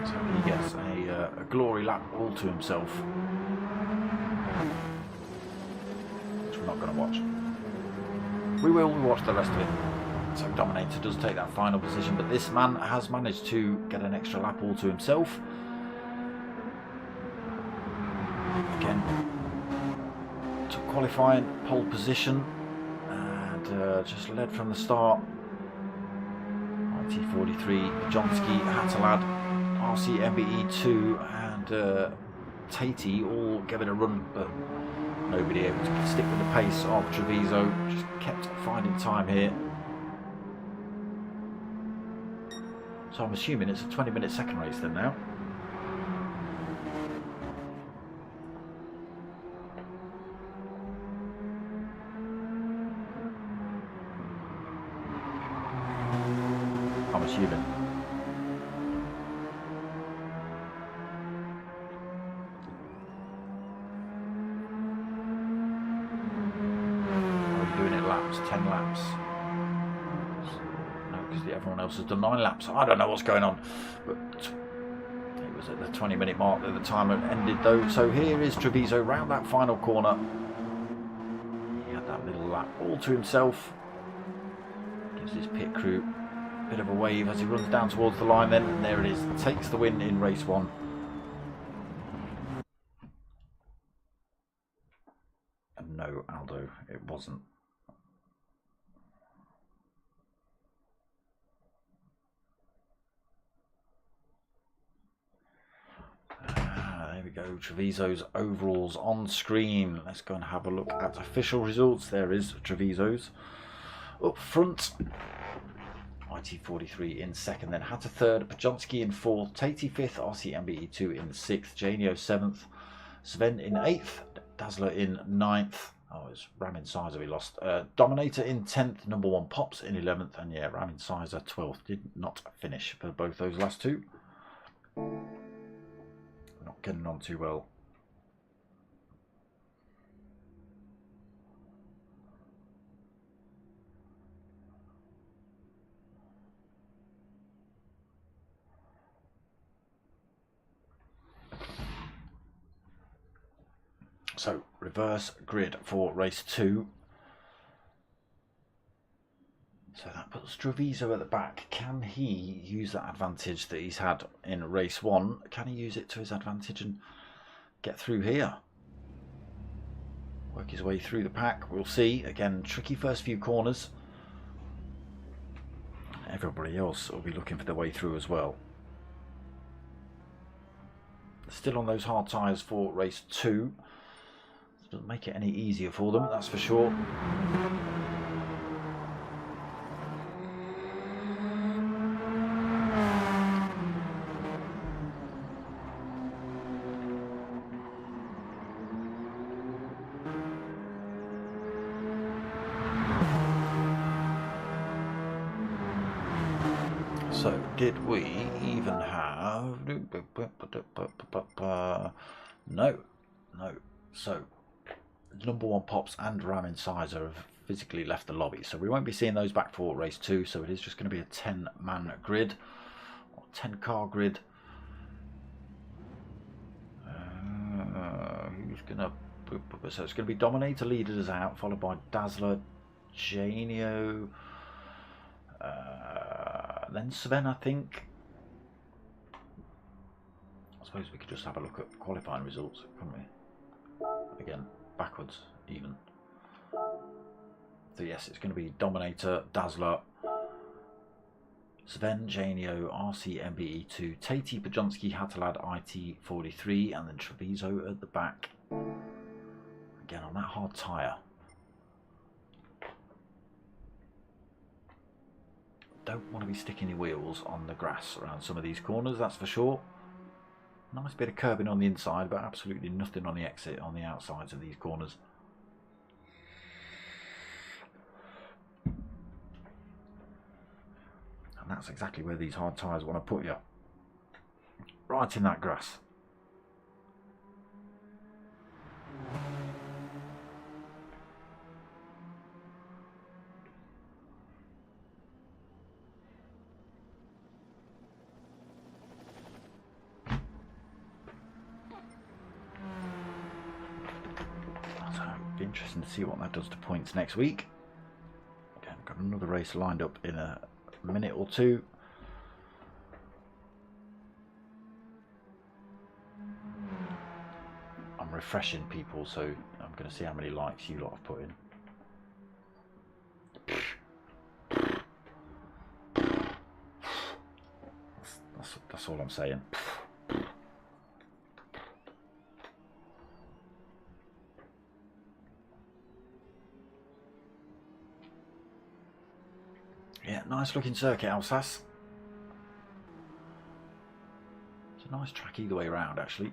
So he gets a glory lap all to himself. Which we're not going to watch. We will watch the rest of it. So Dominator does take that final position, but this man has managed to get an extra lap all to himself. Again, took qualifying pole position and just led from the start. IT43, Pajotski, Hatterlad, RCMBE2 and Tatey all giving a run, but nobody able to stick with the pace of Treviso. Just kept finding time here. So I'm assuming it's a 20-minute second race then now. I'm assuming. Are we doing it laps? 10 laps? Everyone else has done 9 laps. I don't know what's going on, but it was at the 20-minute mark that the timer ended though. So here is Treviso round that final corner. He had that little lap all to himself. Gives his pit crew a bit of a wave as he runs down towards the line then, and there it is. Takes the win in race 1. And no, Aldo, it wasn't. There we go, Treviso's overalls on screen. Let's go and have a look at official results. There is Treviso's. Up front, IT43 in second, then Hatter third, Pajotski in fourth, Tatey fifth, RCMBE2 in sixth, Janio seventh, Sven in eighth, Dazzler in ninth. Oh, it's Ramin Sizer we lost. Dominator in 10th, number 1 Pops in 11th, and yeah, Ramin Sizer 12th. Did not finish for both those last two. Not getting on too well. So, reverse grid for race 2. So that puts Treviso at the back. Can he use that advantage that he's had in race 1? Can he use it to his advantage and get through here? Work his way through the pack. We'll see. Again, tricky first few corners. Everybody else will be looking for their way through as well. Still on those hard tyres for race 2. Doesn't make it any easier for them, that's for sure. So, did we even have... No. So, number 1 Pops and Ram Incisor have physically left the lobby. So we won't be seeing those back for race 2. So it is just going to be a 10-man grid. Or 10-car grid. Who's going to... So it's going to be Dominator leading us out, followed by Dazzler, Janio... then Sven, I think. I suppose we could just have a look at qualifying results, couldn't we? Again, backwards, even. So yes, it's going to be Dominator, Dazzler, Sven, Janio, RC, MBE2, Tatey, Pajonski, Hatalad, IT43, and then Treviso at the back. Again, on that hard tyre. Don't want to be sticking your wheels on the grass around some of these corners, that's for sure. Nice bit of curbing on the inside, but absolutely nothing on the exit on the outsides of these corners. And that's exactly where these hard tyres want to put you. Right in that grass. Be interesting to see what that does to points next week. Again, got another race lined up in a minute or two. I'm refreshing people, so I'm going to see how many likes you lot have put in. That's all I'm saying. Yeah, nice looking circuit, Alsace. It's a nice track either way around, actually.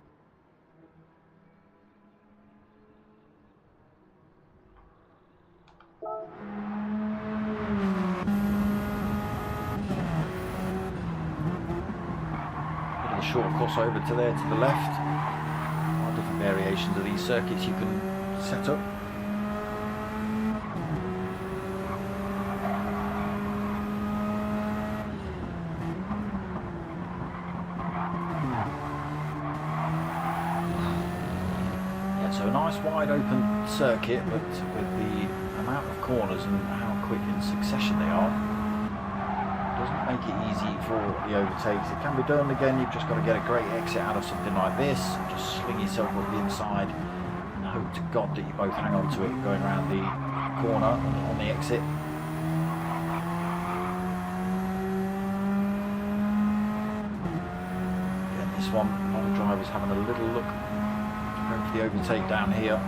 Bit of a short crossover to there to the left. All different variations of these circuits you can set up. So a nice wide open circuit, but with the amount of corners and how quick in succession they are, doesn't make it easy for the overtakes. It can be done. Again, you've just got to get a great exit out of something like this, just sling yourself up the inside and hope to God that you both hang on to it going around the corner on the exit. Again, this one, a lot of drivers having a little look. Going for the overtake down here.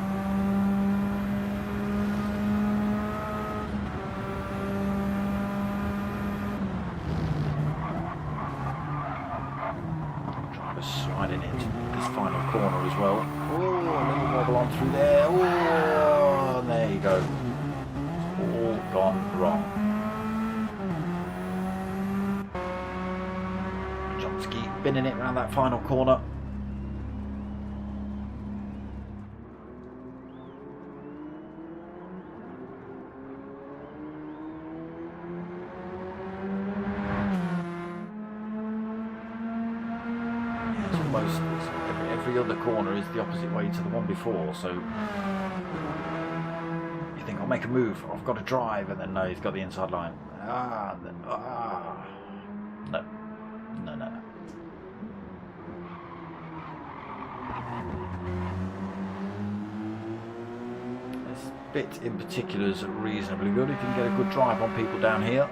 Drivers sliding into this final corner as well. Oh, a little wobble on through there. Oh, and there you go. It's all gone wrong. Pajonski binning it around that final corner. Every other corner is the opposite way to the one before, so you think I'll make a move, I've got to drive, and then no, he's got the inside line. No. This bit in particular is reasonably good. If you can get a good drive on people down here,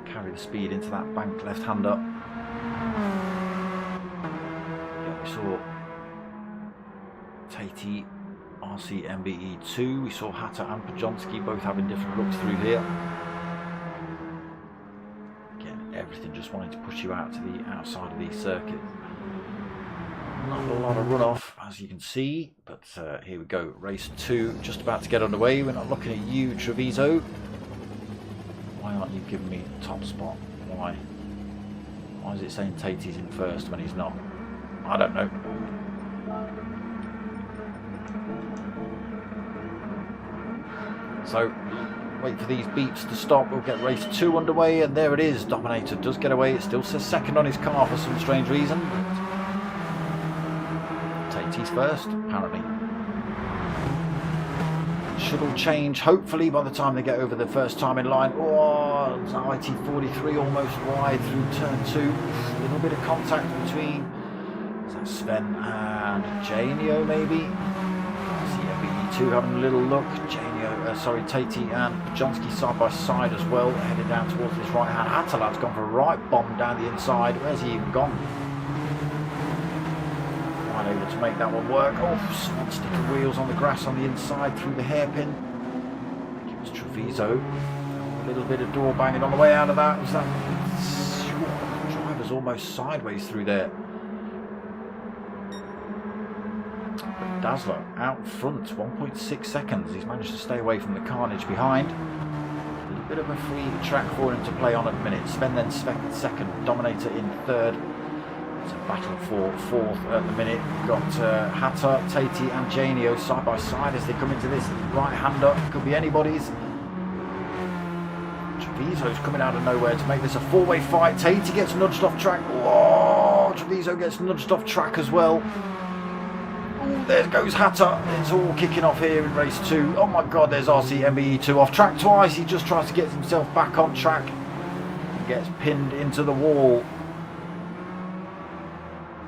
carry the speed into that bank left-hander. We saw Tatey, RC, MBE2. We saw Hatter and Pajonski both having different looks through here. Again, everything just wanting to push you out to the outside of the circuit. Not a lot of runoff, as you can see, but here we go. Race 2 just about to get underway. We're not looking at you, Treviso. Why aren't you giving me top spot? Why? Why is it saying Tatey's in first when he's not? I don't know. So, wait for these beeps to stop. We'll get race 2 underway, and there it is. Dominator does get away. It still says second on his car for some strange reason. Tatey's first, apparently. Should all change, hopefully, by the time they get over the first time in line. Oh, IT43 almost wide through turn 2. A little bit of contact between, is that Sven and Janio, maybe? I see MBE2 having a little look. Tatey and Bajonski side by side as well, headed down towards this right hand. Atalad's gone for a right bomb down the inside. Where's he even gone? Quite able to make that one work. Oh, one stick of wheels on the grass on the inside through the hairpin. I think it was Treviso. A little bit of door banging on the way out of that. Was that? The driver's almost sideways through there. Dazzler out front, 1.6 seconds. He's managed to stay away from the carnage behind. A little bit of a free track for him to play on at the minute. Sven then second, Dominator in third. It's a battle for fourth at the minute. We've got Hatter, Tatey and Janio side by side as they come into this right-hander. Could be anybody's. Treviso's coming out of nowhere to make this a four-way fight. Tatey gets nudged off track. Whoa! Treviso gets nudged off track as well. There goes Hatter. It's all kicking off here in race 2. Oh my god, there's RC MBE2 off track twice. He just tries to get himself back on track. He gets pinned into the wall.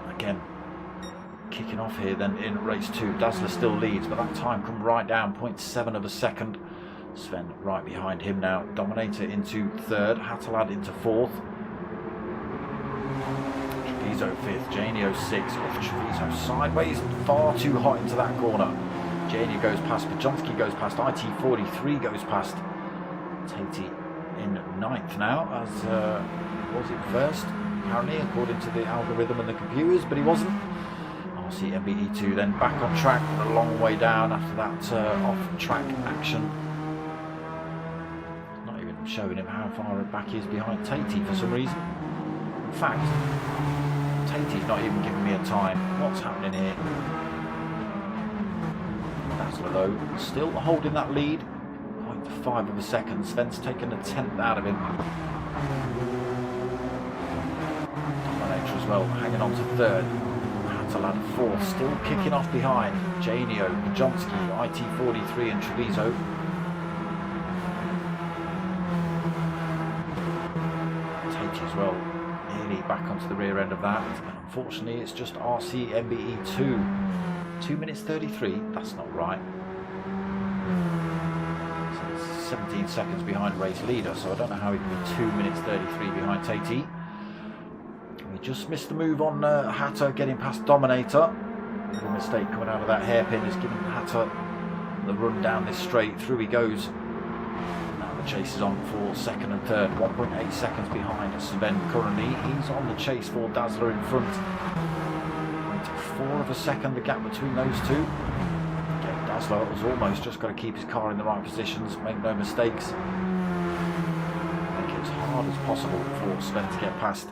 Again, kicking off here then in race 2. Dazzler still leads, but that time come right down, 0.7 of a second. Sven right behind him now. Dominator into third. Hatterlad into fourth. Treviso fifth, Janio sixth. Oh, Treviso sideways, far too hot into that corner. Janio goes past, Bajonski goes past, IT43 goes past. Tatey in ninth now, as was it first, apparently, according to the algorithm and the computers, but he wasn't. RC MBE2 then back on track, a long way down after that off-track action. Not even showing him how far back he is behind Tatey for some reason. In fact, Tatey's not even giving me a time. What's happening here? Dazzler though, still holding that lead. 0.5 of a second. Sven's taken a tenth out of him. Dominator as well, hanging on to third. Hatterlad fourth, still kicking off behind. Janio, Bajonski, IT43 and Treviso. Tatey as well. Back onto the rear end of that. Unfortunately, it's just RC MBE2. 2 minutes 33. That's not right. So it's 17 seconds behind race leader, so I don't know how he can be 2 minutes 33 behind Tatey. We just missed the move on Hatter getting past Dominator. The mistake coming out of that hairpin is giving Hatter the run down this straight. Through he goes. The chase is on for second and third, 1.8 seconds behind Sven currently. He's on the chase for Dazzler in front. 0.4 of a second, the gap between those two. Again, Dazzler has almost just got to keep his car in the right positions, make no mistakes. Make it as hard as possible for Sven to get past.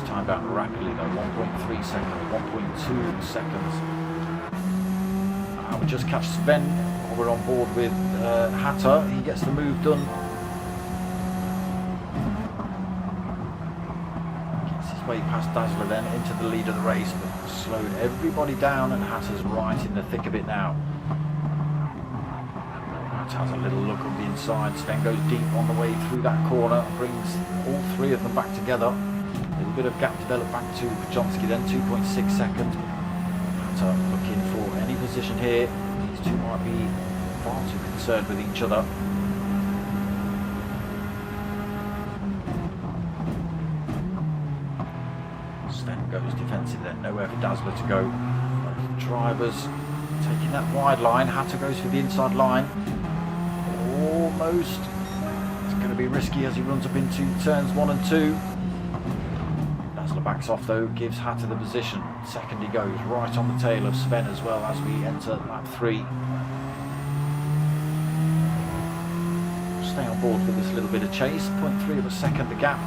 Time down rapidly though, 1.3 seconds, 1.2 seconds. We just catch Sven while we're on board with Hatter. He gets the move done. Gets his way past Dazzler then into the lead of the race, but slowed everybody down, and Hatter's right in the thick of it now. Hatter has a little look on the inside. Sven goes deep on the way through that corner, brings all three of them back together. A little bit of gap developed back to Bajonski then, 2.6 seconds. Hatter looking for any position here. These two might be far too concerned with each other. Sven goes defensive then, nowhere for Dazzler to go. Both drivers taking that wide line. Hatter goes for the inside line. Almost. It's going to be risky as he runs up into turns 1 and 2. Backs off though, gives Hatter the position. Second he goes, right on the tail of Sven as well as we enter lap 3. stay on board with this little bit of chase. 0.3 of a second the gap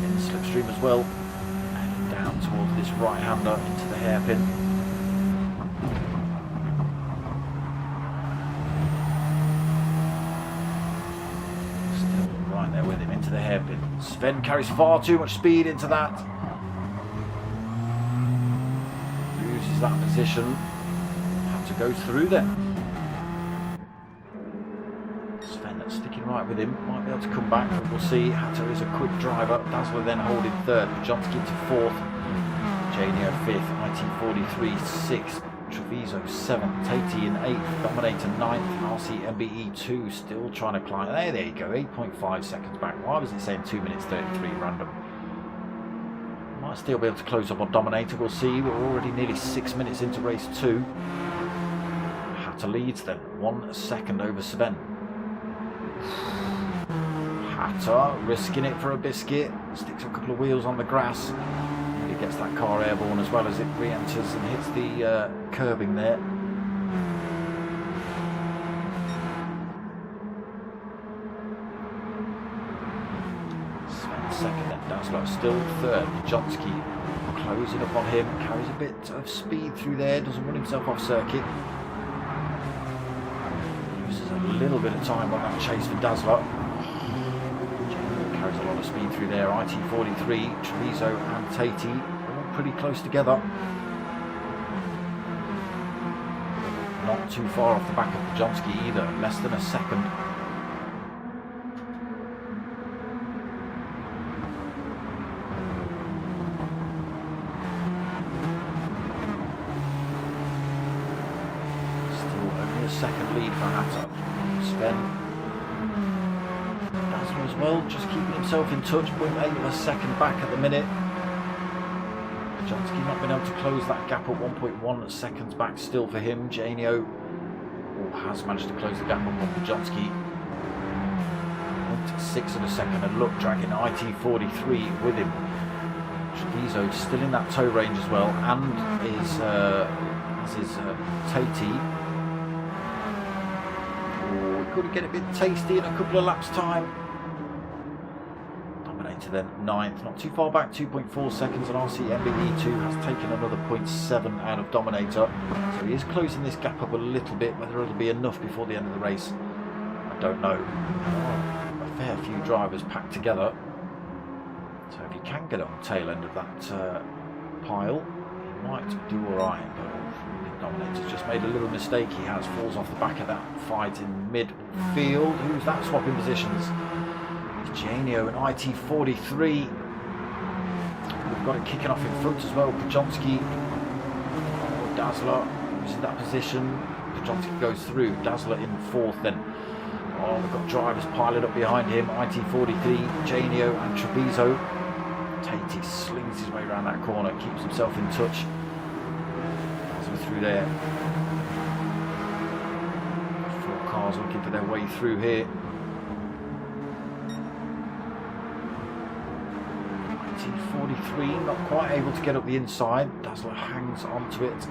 in the slipstream as well, and down towards this right-hander into the hairpin. Still right there with him into the hairpin. Sven carries far too much speed into that. Loses that position. Have to go through then. Sticking right with him, might be able to come back, but we'll see. Hatter is a quick driver. Dazzler then holding third, Johnski into fourth, Janio fifth, IT43 sixth, Treviso seventh, Tatey in eighth, Dominator ninth, RCMBE 2 still trying to climb. There you go, 8.5 seconds back. Why was it saying 2 minutes 33 random? Might still be able to close up on Dominator, we'll see. We're already nearly 6 minutes into race 2. Hatter leads then, 1 second over Sven. Hatter risking it for a biscuit, sticks a couple of wheels on the grass, and he gets that car airborne as well as it re-enters and hits the curbing there. Sven second then, Dazzler still third, Johnski closing up on him, carries a bit of speed through there, doesn't run himself off circuit. A little bit of time on that chase for Dazzler. Carries a lot of speed through there. IT43, Treviso and Tatey all pretty close together. Not too far off the back of Johnski either, less than a second. Still only a second lead for Hatter. Sven, Dazzler as well, just keeping himself in touch, 0.8 of a second back at the minute. Johnski not been able to close that gap at 1.1 seconds back still for him. Janio has managed to close the gap up on Johnski. 0.6 of a second, and look, dragging IT43 with him. Treviso still in that tow range as well, and as is Tatey. Could get a bit tasty in a couple of laps time. Dominator then 9th, not too far back, 2.4 seconds, and RCMBE 2 has taken another 0.7 out of Dominator, so he is closing this gap up a little bit. Whether it'll be enough before the end of the race, I don't know. A fair few drivers packed together, so if he can get on the tail end of that pile, he might do alright. Dominator's just made a little mistake. He falls off the back of that fight in midfield. Who's that swapping positions? It's Janio and IT43. We've got it kicking off in front as well. Pajonski, Dazzler who's in that position. Pajonski goes through. Dazzler in fourth then. Oh, we've got drivers piling up behind him. IT43, Janio and Treviso. Tatey slings his way around that corner, keeps himself in touch. Through there. 4 cars looking for their way through here. IT43 not quite able to get up the inside. Dazzler hangs onto it.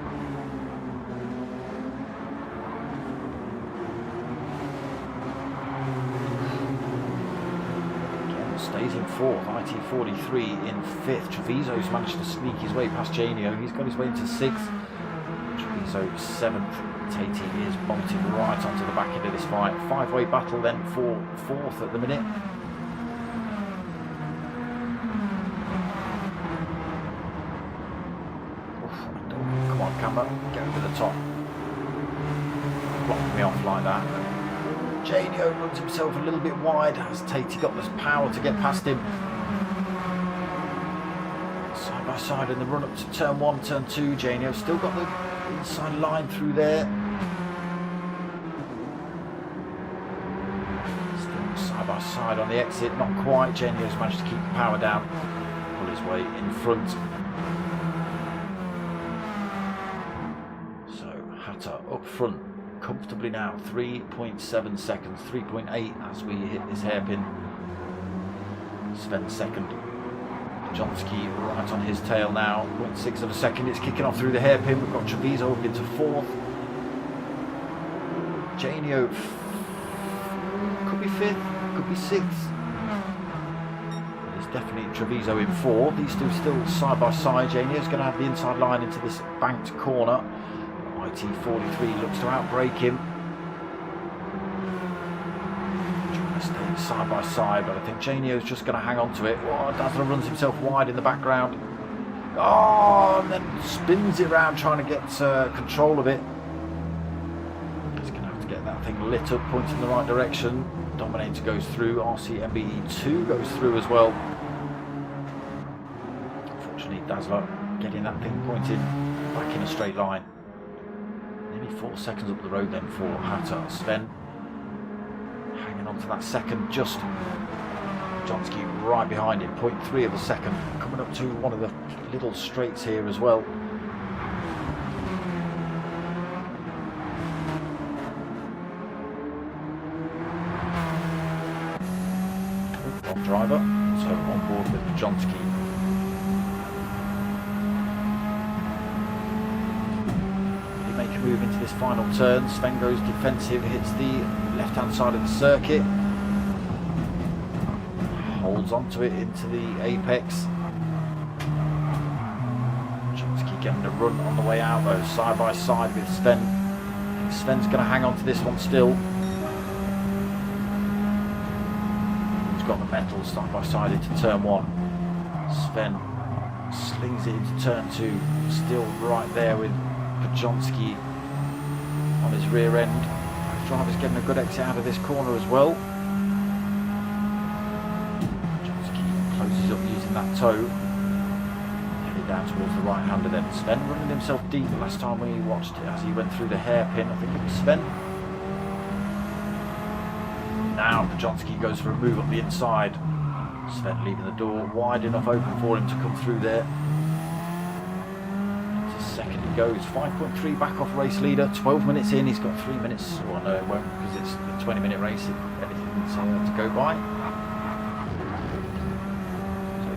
Again, stays in fourth. IT43 in fifth. Treviso's managed to sneak his way past Janio. He's got his way into sixth. So 7th, Tatey is bolted right onto the back end of this fight. 5-way battle then for 4th at the minute. Come on, camera, get over the top. Block me off like that. Janio runs himself a little bit wide. Has Tatey got this power to get past him? Side by side in the run up to turn 1, turn 2. Janio still got the inside line through there. Still side by side on the exit, not quite. Janio's managed to keep the power down, pull his way in front. So Hatter up front comfortably now, 3.7 seconds, 3.8 as we hit this hairpin. Sven second. Johnski right on his tail now, 0.6 of a second. It's kicking off through the hairpin. We've got Treviso up into fourth. Janio could be 5th, could be 6th. There's definitely Treviso in 4th. These two still side by side. Janio's going to have the inside line into this banked corner. IT43 looks to outbrake him. Trying to stay side by side, but I think Janio's just going to hang on to it. Oh, Dazzler runs himself wide in the background. Oh, and then spins it around trying to get control of it. He's going to have to get that thing lit up, pointing in the right direction. Dominator goes through. RCMBE2 goes through as well. Unfortunately, Dazzler getting that thing pointed back in a straight line. Nearly 4 seconds up the road then for Hatter. Sven hanging on to that second, just Johnski right behind him, 0.3 of a second, coming up to one of the little straights here as well. Wrong driver, so on board with Johnski. They make a move into this final turn. Sven goes defensive, hits the left-hand side of the circuit. Holds onto it into the apex. Johnski getting a run on the way out though, side by side with Sven. I think Sven's going to hang on to this one still. He's got the metal side by side into turn 1. Sven slings it into turn 2, still right there with Johnski on his rear end. The driver's getting a good exit out of this corner as well. Closes up using that toe. Headed down towards the right hander then. Sven running himself deep. The last time we watched it as he went through the hairpin, I think it was Sven. Now Johnski goes for a move up the inside. Sven leaving the door wide enough open for him to come through there. Into second he goes. 5.3 back off race leader. 12 minutes in. He's got 3 minutes. Well, no, it won't because it's a 20-minute race if anything's to go by.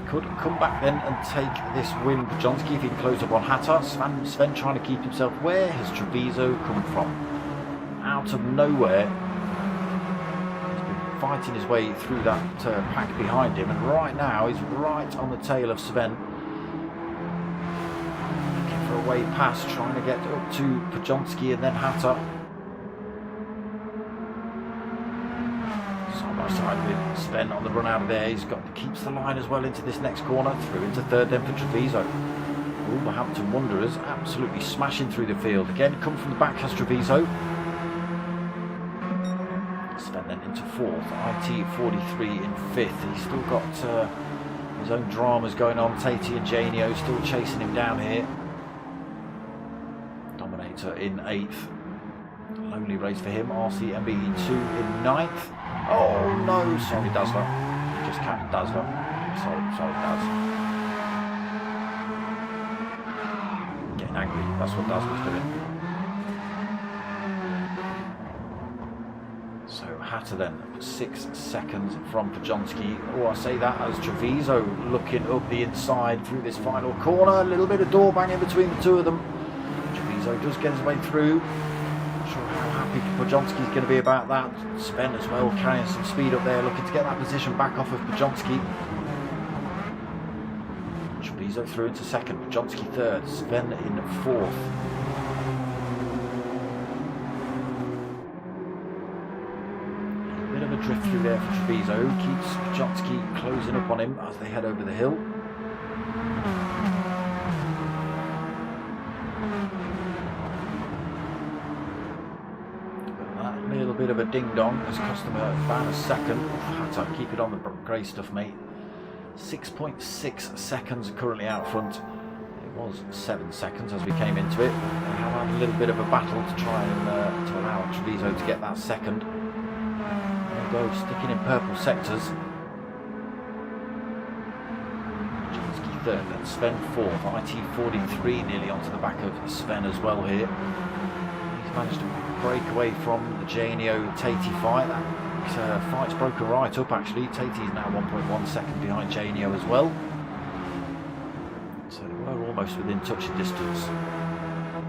Could come back then and take this win for Johnski if he can close up on Hatter. Sven trying to keep himself. Where has Treviso come from? Out of nowhere. He's been fighting his way through that pack behind him, and right now he's right on the tail of Sven. Looking for a way past, trying to get up to Johnski and then Hatter. Side with Sven on the run out of there. He's keeps the line as well into this next corner, through into third then for Treviso. Wolverhampton Wanderers absolutely smashing through the field. Again, come from the back has Treviso. Sven then into fourth. IT43 in fifth. He's still got his own dramas going on. Tatey and Janio still chasing him down here. Dominator in 8th. Lonely race for him. RCMBE2 in 9th. Oh no, sorry Dazzler. Just counted Dazzler. Sorry Daz. Getting angry, that's what Dazzler's doing. So Hatter then 6 seconds from Johnski. Oh, I say that as Treviso looking up the inside through this final corner. A little bit of door banging between the two of them. Treviso does get his way through. Sure how happy Pojonski's going to be about that. Sven as well carrying some speed up there, looking to get that position back off of Pojonski. Treviso through into second, Pojonski third, Sven in fourth. A bit of a drift through there for Treviso, keeps Pojonski closing up on him as they head over the hill. Bit of a ding-dong has cost them about a second. Hatter, keep it on the grey stuff, mate. 6.6 seconds currently out front. It was 7 seconds as we came into it. They have had a little bit of a battle to try and to allow Treviso to get that second. There we go, sticking in purple sectors. Johnski third, then Sven fourth. IT43 nearly onto the back of Sven as well here. He's managed to break away from the Janio Tatey fight. That fight's broken right up actually. Tatey's now 1.1 second behind Janio as well. So we're almost within touching distance.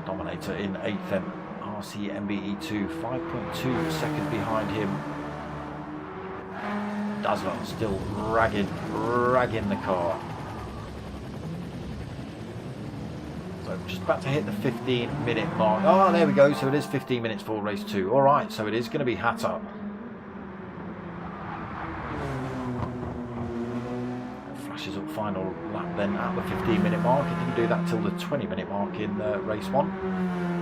Dominator in 8th then. RCMBE2 5.2 second behind him. Dazzler still ragging the car. So just about to hit the 15-minute mark. Oh, there we go. So it is 15 minutes for race 2. All right, so it is going to be Hatter. Flashes up final lap then at the 15-minute mark. It didn't do that till the 20-minute mark in race 1.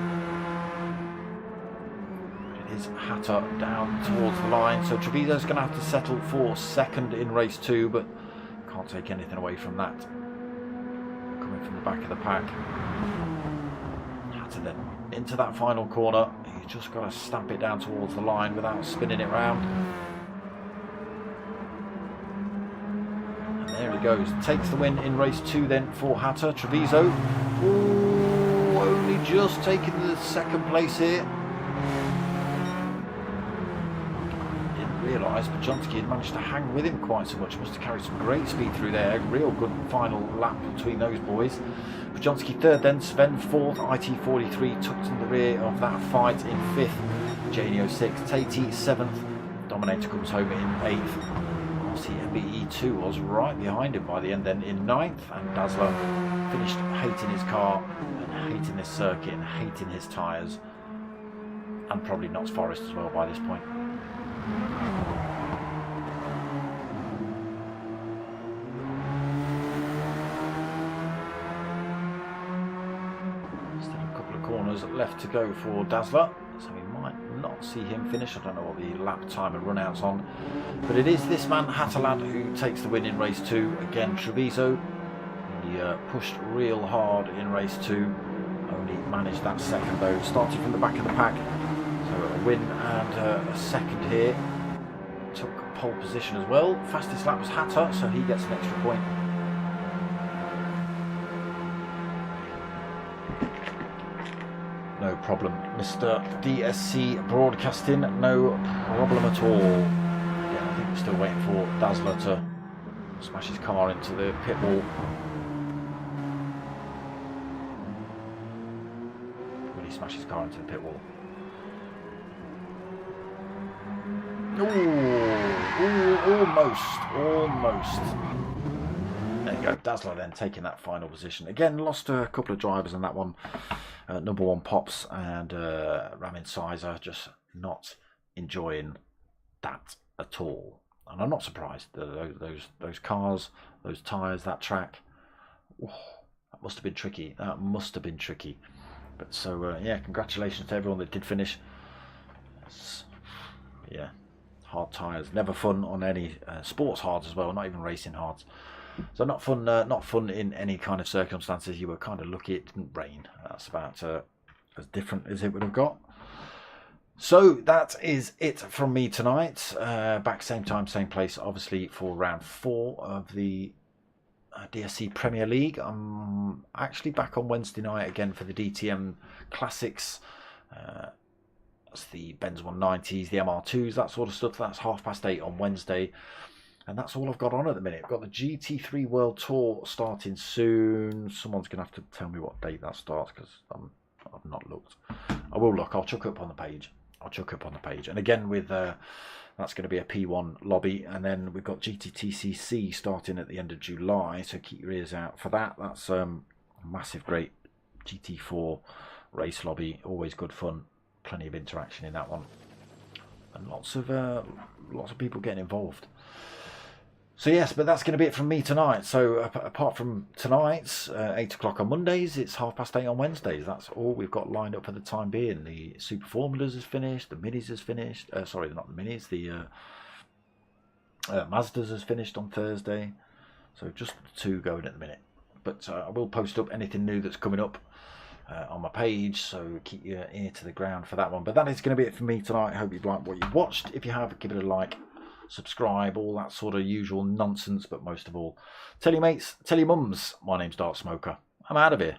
Hatter down towards the line, so Treviso's going to have to settle for second in race 2, but can't take anything away from that. Coming from the back of the pack, Hatter then into that final corner. He's just got to stamp it down towards the line without spinning it round. And there he goes, takes the win in race 2 then for Hatter. Treviso, ooh, only just taking the second place here. Realised Bajonski had managed to hang with him quite so much. Must have carried some great speed through there. Real good final lap between those boys. Bajonski third, then Sven fourth. IT43 tucked in the rear of that fight in fifth. Janio sixth. Tatey seventh. Dominator comes home in eighth. MBE2 was right behind him by the end then in ninth. And Dazzler finished hating his car and hating this circuit and hating his tyres. And probably Notts Forest as well by this point. Still a couple of corners left to go for Dazzler, so we might not see him finish. I don't know what the lap time and run-out's on, but it is this man Hatterlad who takes the win in race 2. Again, Treviso, he pushed real hard in race 2, only managed that second though, started from the back of the pack. So a win and a second here. Took pole position as well. Fastest lap was Hatter, so he gets an extra point. No problem, Mr. DSC Broadcasting. No problem at all. Yeah, I think we're still waiting for Dazzler to smash his car into the pit wall. Will he smash his car into the pit wall? Ooh, almost. There you go, Dazzler then taking that final position. Again, lost a couple of drivers in that one. Number 1 Pops and Ramin Sizer just not enjoying that at all. And I'm not surprised. Those cars, those tyres, that track, that must have been tricky. But so, yeah, congratulations to everyone that did finish. Yeah. Hard tyres, never fun on any sports hards as well, not even racing hards. So not fun in any kind of circumstances. You were kind of lucky it didn't rain. That's about as different as it would have got. So that is it from me tonight. Back same time, same place, obviously for round 4 of the DSC Premier League. I'm actually back on Wednesday night again for the DTM Classics. That's the Benz 190s, the MR2s, that sort of stuff. That's 8:30 on Wednesday. And that's all I've got on at the minute. I've got the GT3 World Tour starting soon. Someone's going to have to tell me what date that starts because I've not looked. I will look. I'll chuck up on the page. And again, with that's going to be a P1 lobby. And then we've got GTTCC starting at the end of July. So keep your ears out for that. That's massive, great GT4 race lobby. Always good fun. Plenty of interaction in that one, and lots of people getting involved. So yes, but that's going to be it from me tonight. So apart from tonight's 8 o'clock on Mondays, it's 8:30 on Wednesdays. That's all we've got lined up for the time being. The Super Formulas is finished. The Minis is finished. Sorry, not the Minis. The Mazdas is finished on Thursday. So just the 2 going at the minute. But I will post up anything new that's coming up on my page, so keep your ear to the ground for that one. But that is going to be it for me tonight. I hope you've liked what you watched. If you have, give it a like, subscribe, all that sort of usual nonsense. But most of all, tell your mates, tell your mums. My name's Dark Smoker. I'm out of here.